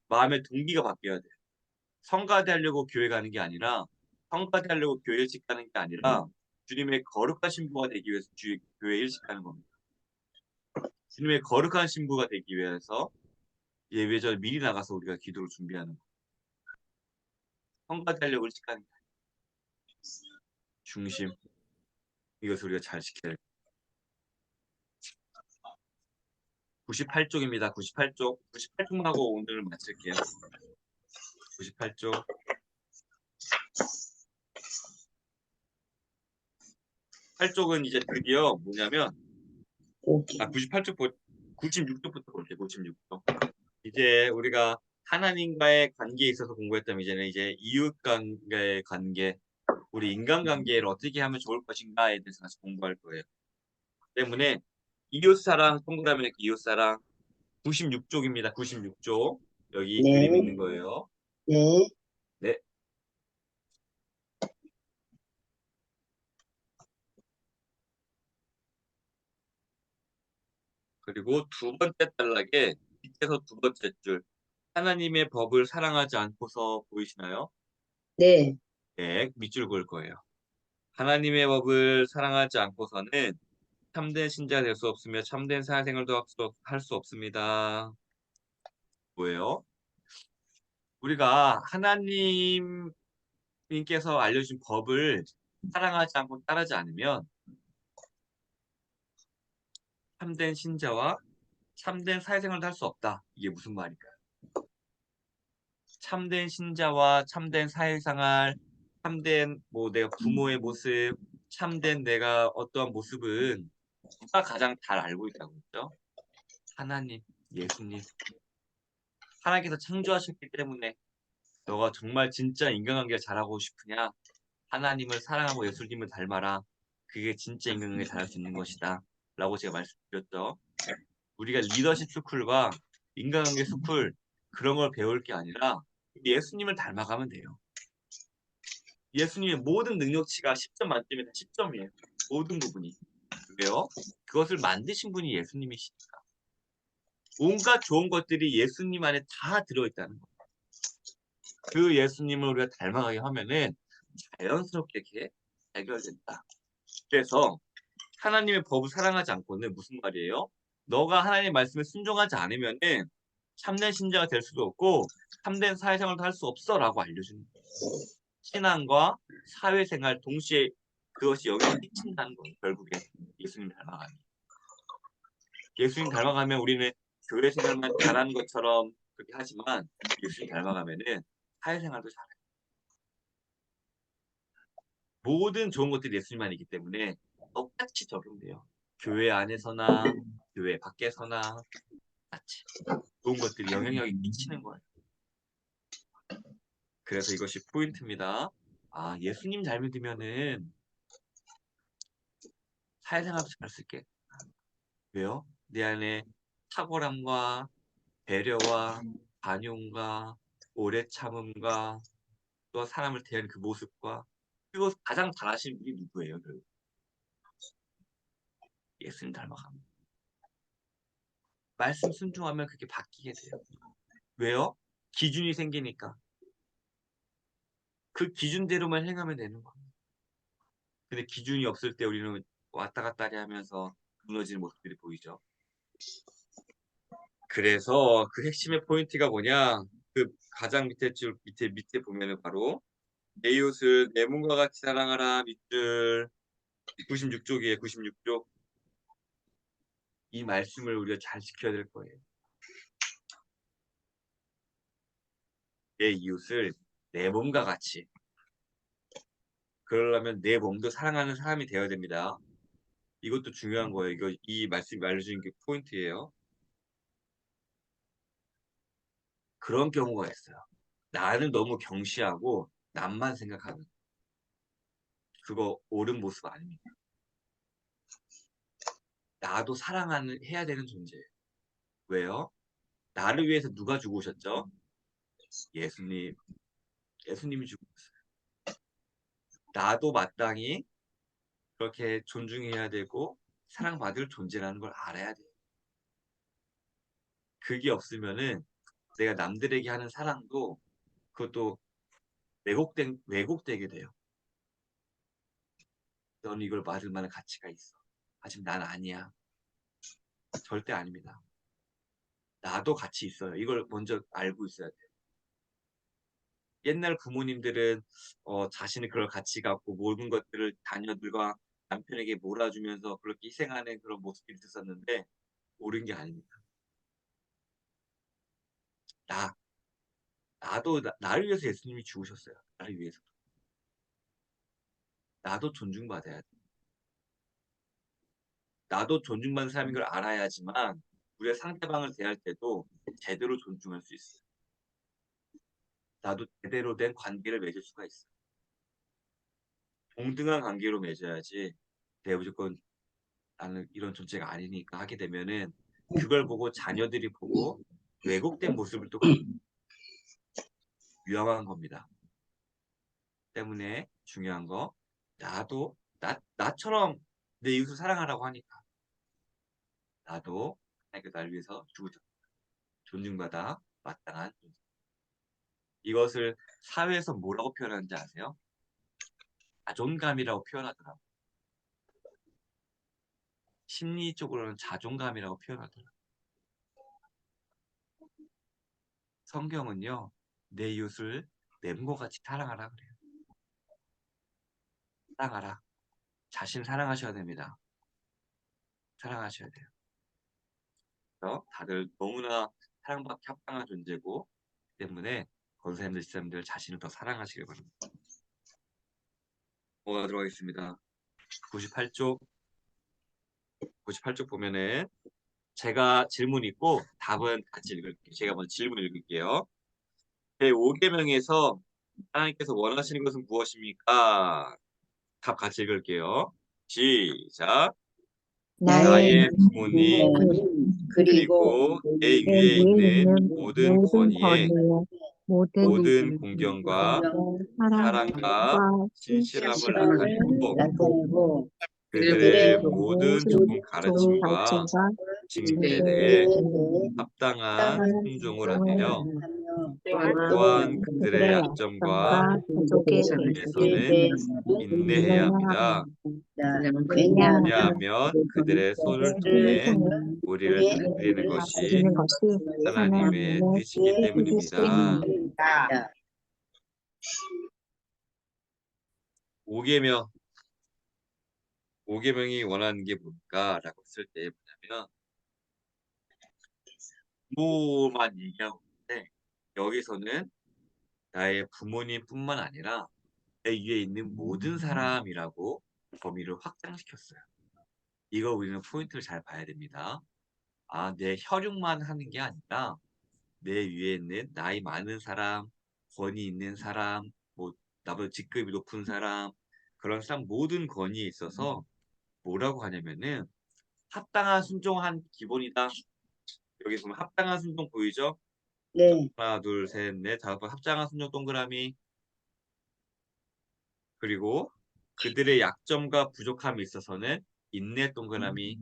마음의 동기가 바뀌어야 돼. 성가대 하려고 교회 가는 게 아니라 성가대 하려고 교회 일찍 가는 게 아니라 주님의 거룩한 신부가 되기 위해서 교회 일찍 가는 겁니다. 주님의 거룩한 신부가 되기 위해서 예배전에 미리 나가서 우리가 기도를 준비하는 거. 성가대 하려고 일찍 가는 게 아니라 중심. 이것을 우리가 잘 지켜야 돼. 98쪽입니다. 98쪽. 98쪽만 하고 오늘 마칠게요. 98쪽. 8쪽은 이제 드디어 뭐냐면 오케이. 98쪽 96쪽부터 볼게요. 96쪽. 이제 우리가 하나님과의 관계에 있어서 공부했다면 이제는 이제 이웃과의 관계, 우리 인간관계를 어떻게 하면 좋을 것인가에 대해서 다시 공부할 거예요. 때문에 이웃사랑 동그라미 이웃사랑 96쪽입니다. 96쪽. 여기 그림 네, 있는 거예요. 네, 네. 그리고 두 번째 단락에 밑에서 두 번째 줄. 하나님의 법을 사랑하지 않고서 보이시나요? 네, 네, 밑줄 그을 거예요. 하나님의 법을 사랑하지 않고서는 참된 신자가 될 수 없으며 참된 사회생활도 할 수 없습니다. 뭐예요? 우리가 하나님께서 알려주신 법을 사랑하지 않고 따르지 않으면 참된 신자와 참된 사회생활도 할 수 없다. 이게 무슨 말일까요? 참된 신자와 참된 사회생활, 참된 내가 부모의 모습, 참된 내가 어떠한 모습은 누가 가장 잘 알고 있다고 했죠? 하나님, 예수님. 하나님께서 창조하셨기 때문에 너가 정말 진짜 인간관계 잘하고 싶으냐? 하나님을 사랑하고 예수님을 닮아라. 그게 진짜 인간관계 잘할 수 있는 것이다. 라고 제가 말씀드렸죠. 우리가 리더십 스쿨과 인간관계 스쿨 그런 걸 배울 게 아니라 예수님을 닮아가면 돼요. 예수님의 모든 능력치가 10점 만점에 다 10점이에요. 모든 부분이. 왜요? 그것을 만드신 분이 예수님이시니까. 온갖 좋은 것들이 예수님 안에 다 들어있다는 거예요. 그 예수님을 우리가 닮아가게 하면은 자연스럽게 이렇게 해결된다. 그래서 하나님의 법을 사랑하지 않고는 무슨 말이에요? 너가 하나님의 말씀에 순종하지 않으면은 참된 신자가 될 수도 없고 참된 사회생활도 할 수 없어라고 알려주는 거예요. 신앙과 사회생활 동시에 그것이 영향을 끼친다는 거예요. 결국에 예수님 닮아가면. 예수님 닮아가면 우리는 교회 생활만 잘하는 것처럼 그렇게 하지만 예수님 닮아가면은 사회생활도 잘해요. 모든 좋은 것들이 예수님만이기 때문에 똑같이 적용돼요. 교회 안에서나 교회 밖에서나 같이 좋은 것들이 영향력이 미치는 거예요. 그래서 이것이 포인트입니다. 예수님 잘 믿으면은 사회생활도 잘 수 있게. 왜요? 내 안에 탁월함과 배려와 관용과 오래 참음과 또 사람을 대하는 그 모습과 그리고 가장 잘하시는 분이 누구예요? 예수님 닮아갑니다. 말씀 순종하면 그게 바뀌게 돼요. 왜요? 기준이 생기니까. 그 기준대로만 행하면 되는 거예요. 근데 기준이 없을 때 우리는 왔다 갔다 하면서 무너지는 모습들이 보이죠. 그래서 그 핵심의 포인트가 뭐냐? 그 가장 밑에 줄 밑에 보면은 바로 내 이웃을 내 몸과 같이 사랑하라 밑줄 96쪽이에요. 96쪽. 이 말씀을 우리가 잘 지켜야 될 거예요. 내 이웃을 내 몸과 같이. 그러려면 내 몸도 사랑하는 사람이 되어야 됩니다. 이것도 중요한 거예요. 이 말씀이 알려주는 게 포인트예요. 그런 경우가 있어요. 나를 너무 경시하고 남만 생각하는 그거 옳은 모습 아닙니다. 나도 사랑하는 해야 되는 존재예요. 왜요? 나를 위해서 누가 죽으셨죠? 예수님. 예수님이 죽으셨어요. 나도 마땅히 그렇게 존중해야 되고 사랑받을 존재라는 걸 알아야 돼요. 그게 없으면은 내가 남들에게 하는 사랑도 그것도 왜곡되게 돼요. 너는 이걸 받을 만한 가치가 있어. 하지만 난 아니야. 절대 아닙니다. 나도 가치 있어요. 이걸 먼저 알고 있어야 돼요. 옛날 부모님들은 자신의 그런 가치 갖고 모든 것들을 자녀들과 남편에게 몰아주면서 그렇게 희생하는 그런 모습이 있었는데 옳은 게 아닙니다. 나, 나도 나를 위해서 예수님이 죽으셨어요. 나를 위해서. 나도 존중받아야 돼. 나도 존중받는 사람인 걸 알아야지만 우리가 상대방을 대할 때도 제대로 존중할 수 있어요. 나도 제대로 된 관계를 맺을 수가 있어. 동등한 관계로 맺어야지 내가 무조건 나는 이런 존재가 아니니까 하게 되면은 그걸 보고 자녀들이 보고 왜곡된 모습을 또 위험한 겁니다. 때문에 중요한 거 나도 나처럼 내 이웃을 사랑하라고 하니까 나도 하나님께 날 위해서 죽으셨다. 존중받아 마땅한 존재. 이것을 사회에서 뭐라고 표현하는지 아세요? 자존감이라고 표현하더라고요. 심리적으로는 자존감이라고 표현하더라고요. 성경은요, 내 이웃을 내 몸과 같이 사랑하라 그래요. 사랑하라. 자신 사랑하셔야 됩니다. 사랑하셔야 돼요. 그래서 다들 너무나 사랑받기 합당한 존재고 때문에 권사님들, 지사님들 자신을 더 사랑하시길 바랍니다. 뭐가 들어가겠습니다. 98쪽 보면은 제가 질문 있고 답은 같이 읽을게요. 제가 먼저 질문 읽을게요. 제5계명에서 하나님께서 원하시는 것은 무엇입니까? 답 같이 읽을게요. 시작. 나의 나의 부모님 그리고 그리고 내 내 위에 위에 있는 있는 모든 모든 권위에 권위에 모든 공경과 사랑과 사랑과 신실함을 나타내고 나타내고 그들의 그들의 모든 모든 좋은 좋은 가르침과 가르침과 징계에 징계에 대해 대해 합당한 합당한 순종을 순종을 하며 하며 또한 그들의 그들의 약점과 약점과 부족에 위해서는 대해서는 인내해야 합니다. 왜냐하면 왜냐하면 그들의 손을 손을 통해 통해 우리를 우리의 다스리는 것이 다스리는 것이 하나님의 하나님의 뜻이기 뜻이기 때문입니다. 때문입니다. 5계명, 5계명이 원하는 게 뭘까라고 했을 때 뭐냐면 부모만 얘기하고 있는데 여기서는 나의 부모님뿐만 아니라 내 위에 있는 모든 사람이라고 범위를 확장시켰어요. 이거 우리는 포인트를 잘 봐야 됩니다. 내 혈육만 하는 게 아니라 내 위에 있는 나이 많은 사람, 권위 있는 사람, 뭐 나보다 직급이 높은 사람, 그런 사람 모든 권위에 있어서 뭐라고 하냐면은 합당한 순종한 기본이다. 여기 보면 합당한 순종 보이죠? 네, 하나, 둘, 셋, 넷, 다섯 번 합당한 순종 동그라미. 그리고 그들의 약점과 부족함이 있어서는 인내 동그라미.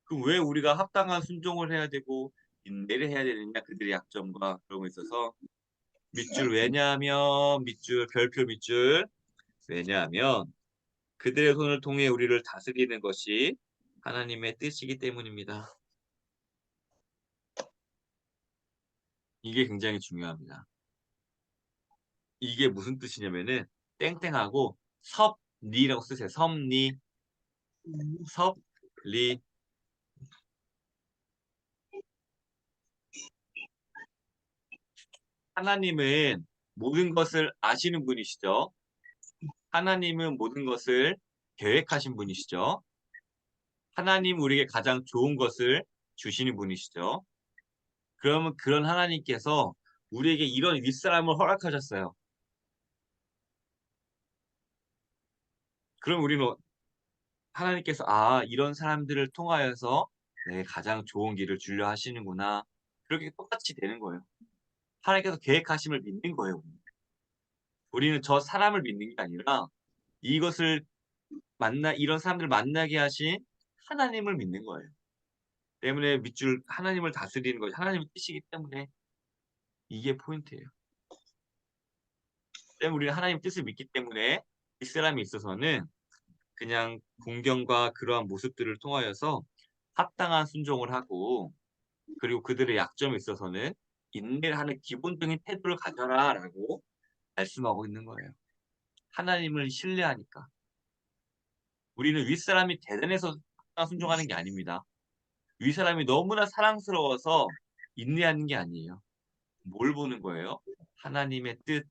그럼 왜 우리가 합당한 순종을 해야 되고 인내를 해야 되느냐? 그들의 약점과 그런 거 있어서 밑줄 왜냐하면 밑줄 별표 밑줄 왜냐하면 그들의 손을 통해 우리를 다스리는 것이 하나님의 뜻이기 때문입니다. 이게 굉장히 중요합니다. 이게 무슨 뜻이냐면은 땡땡하고 섭리라고 쓰세요. 섭리, 섭리. 하나님은 모든 것을 아시는 분이시죠. 하나님은 모든 것을 계획하신 분이시죠. 하나님 우리에게 가장 좋은 것을 주시는 분이시죠. 그러면 그런 하나님께서 우리에게 이런 윗사람을 허락하셨어요. 그럼 우리는 하나님께서 이런 사람들을 통하여서 내 가장 좋은 길을 주려 하시는구나. 그렇게 똑같이 되는 거예요. 하나님께서 계획하심을 믿는 거예요. 우리는 저 사람을 믿는 게 아니라 이것을 이런 사람들을 만나게 하신 하나님을 믿는 거예요. 때문에 밑줄 하나님을 다스리는 거죠. 하나님의 뜻이기 때문에 이게 포인트예요. 때문에 우리는 하나님의 뜻을 믿기 때문에 이 사람에 있어서는 그냥 공경과 그러한 모습들을 통하여서 합당한 순종을 하고 그리고 그들의 약점에 있어서는 인내를 하는 기본적인 태도를 가져라라고 말씀하고 있는 거예요. 하나님을 신뢰하니까. 우리는 윗사람이 대단해서 합당한 순종하는 게 아닙니다. 윗사람이 너무나 사랑스러워서 인내하는 게 아니에요. 뭘 보는 거예요? 하나님의 뜻.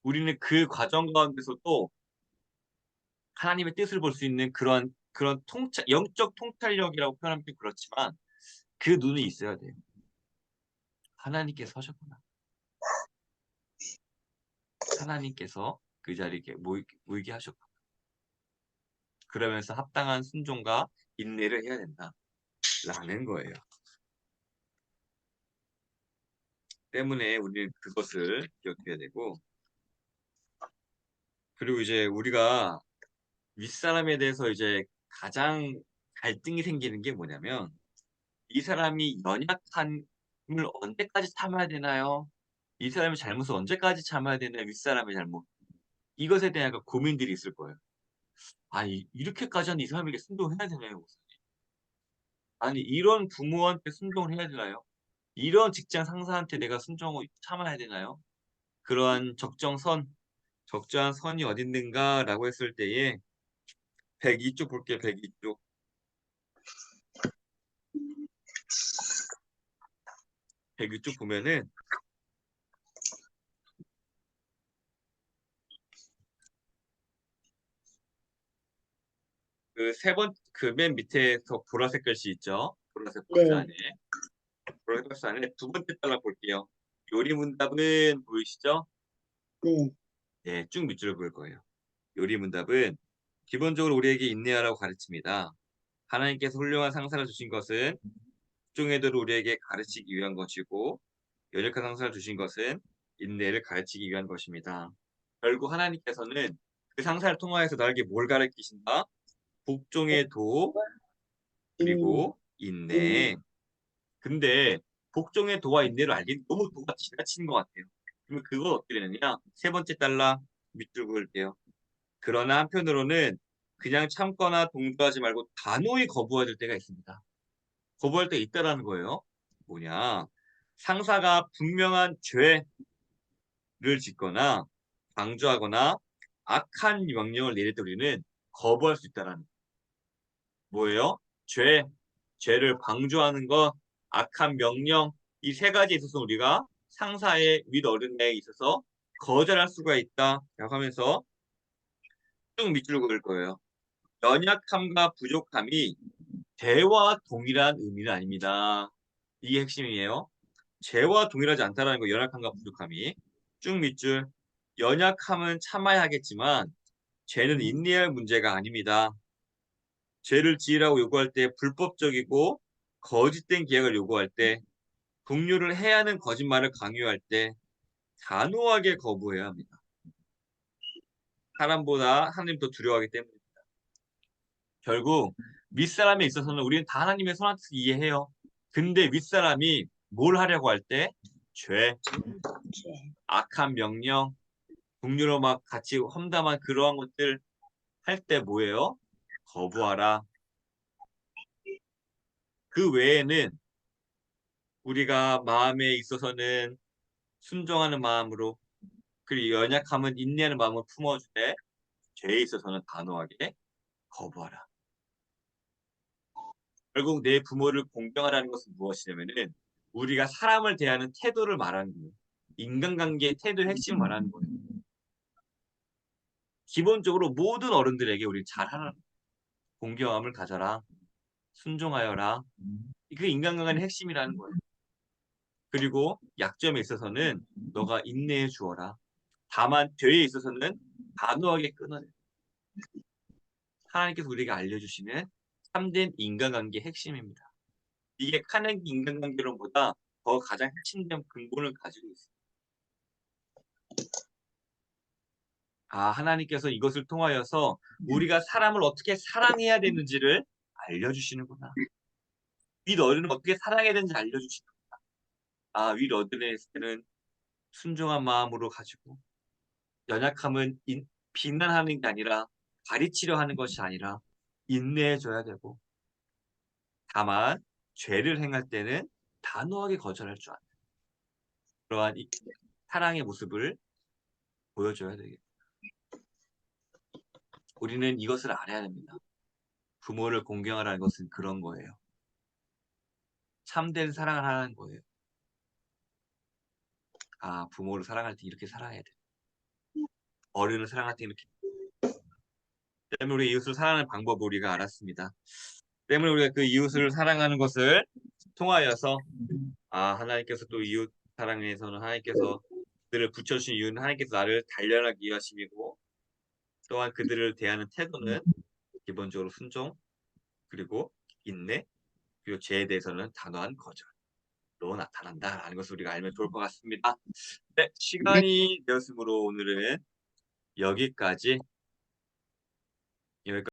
우리는 그 과정 가운데서도 하나님의 뜻을 볼 수 있는 그런 영적 통찰력이라고 표현하면 좀 그렇지만 그 눈이 있어야 돼요. 하나님께서 하셨구나. 하나님께서 그 자리에 모이게 하셨구나. 그러면서 합당한 순종과 인내를 해야 된다라는 거예요. 때문에 우리는 그것을 기억해야 되고 그리고 이제 우리가 윗사람에 대해서 이제 가장 갈등이 생기는 게 뭐냐면 이 사람이 연약함을 언제까지 참아야 되나요? 이 사람의 잘못을 언제까지 참아야 되나요? 윗사람의 잘못. 이것에 대한 약간 고민들이 있을 거예요. 이렇게까지 하는데 이 사람에게 순종해야 되나요? 아니, 이런 부모한테 순종을 해야 되나요? 이런 직장 상사한테 내가 순종을 참아야 되나요? 그러한 적정한 선이 어디 있는가라고 했을 때에 102쪽 볼게요. 102쪽. 102쪽 보면은 그 맨 밑에서 보라색 글씨 있죠? 보라색 박스 네. 안에. 보라색 박스 안에 두 번째 달라 볼게요. 요리 문답은 보이시죠? 네. 네, 쭉 밑줄을 볼 거예요. 요리 문답은 기본적으로 우리에게 인내하라고 가르칩니다. 하나님께서 훌륭한 상사를 주신 것은 국종애도를 우리에게 가르치기 위한 것이고 연약한 상사를 주신 것은 인내를 가르치기 위한 것입니다. 결국 하나님께서는 그 상사를 통하여서 나에게 뭘 가르치신다? 복종의 도 그리고 인내. 근데 복종의 도와 인내를 알기는 너무 도가 지나치는 것 같아요. 그러면 그걸 어떻게 되느냐? 세 번째 달라 밑줄 그을게요. 그러나 한편으로는 그냥 참거나 동조하지 말고 단호히 거부해야 될 때가 있습니다. 거부할 때 있다라는 거예요. 뭐냐? 상사가 분명한 죄를 짓거나 방조하거나 악한 명령을 내릴 때 우리는 거부할 수 있다라는 거예요. 뭐예요? 죄를 방조하는 것, 악한 명령, 이 세 가지에 있어서 우리가 상사의 윗어른에 있어서 거절할 수가 있다라고 하면서 쭉 밑줄을 그을 거예요. 연약함과 부족함이 죄와 동일한 의미는 아닙니다. 이게 핵심이에요. 죄와 동일하지 않다라는 거, 연약함과 부족함이. 쭉 밑줄. 연약함은 참아야 하겠지만 죄는 인내할 문제가 아닙니다. 죄를 지으라고 요구할 때 불법적이고 거짓된 계약을 요구할 때 동료를 해야 하는 거짓말을 강요할 때 단호하게 거부해야 합니다. 사람보다 하나님 더 두려워하기 때문입니다. 결국 윗사람에 있어서는 우리는 다 하나님의 선한 뜻을 이해해요. 근데 윗사람이 뭘 하려고 할 때 죄, 악한 명령, 동료로 막 같이 험담한 그러한 것들 할 때 뭐예요? 거부하라. 그 외에는 우리가 마음에 있어서는 순종하는 마음으로 그리고 연약함은 인내하는 마음을 품어주되 죄에 있어서는 단호하게 거부하라. 결국 내 부모를 공경하라는 것은 무엇이냐면은 우리가 사람을 대하는 태도를 말하는 거예요. 인간관계의 태도의 핵심을 말하는 거예요. 기본적으로 모든 어른들에게 우리 잘하는 공경함을 가져라. 순종하여라. 그 인간관계의 핵심이라는 거예요. 그리고 약점에 있어서는 너가 인내해 주어라. 다만 죄에 있어서는 단호하게 끊어내. 하나님께서 우리에게 알려주시는 참된 인간관계의 핵심입니다. 이게 카네기 인간관계론보다 더 가장 핵심된 근본을 가지고 있어요. 하나님께서 이것을 통하여서 우리가 사람을 어떻게 사랑해야 되는지를 알려주시는구나. 윗어른을 어떻게 사랑해야 되는지 알려주시는구나. 윗어른에게는 순종한 마음으로 가지고 연약함은 비난하는 게 아니라 가르치려 하는 것이 아니라 인내해줘야 되고, 다만 죄를 행할 때는 단호하게 거절할 줄 아는 그러한 이 사랑의 모습을 보여줘야 되겠다. 우리는 이것을 알아야 됩니다. 부모를 공경하라는 것은 그런 거예요. 참된 사랑을 하는 거예요. 부모를 사랑할 때 이렇게 살아야 돼. 어른을 사랑할 때 이렇게. 때문에 우리 이웃을 사랑하는 방법을 우리가 알았습니다. 때문에 우리가 그 이웃을 사랑하는 것을 통하여서 하나님께서 또 이웃 사랑에서는 하나님께서 그들을 붙여주신 이유는 하나님께서 나를 단련하기 위하심이고, 또한 그들을 대하는 태도는 기본적으로 순종, 그리고 인내, 그리고 죄에 대해서는 단호한 거절로 나타난다라는 것을 우리가 알면 좋을 것 같습니다. 네, 시간이 되었으므로 오늘은 여기까지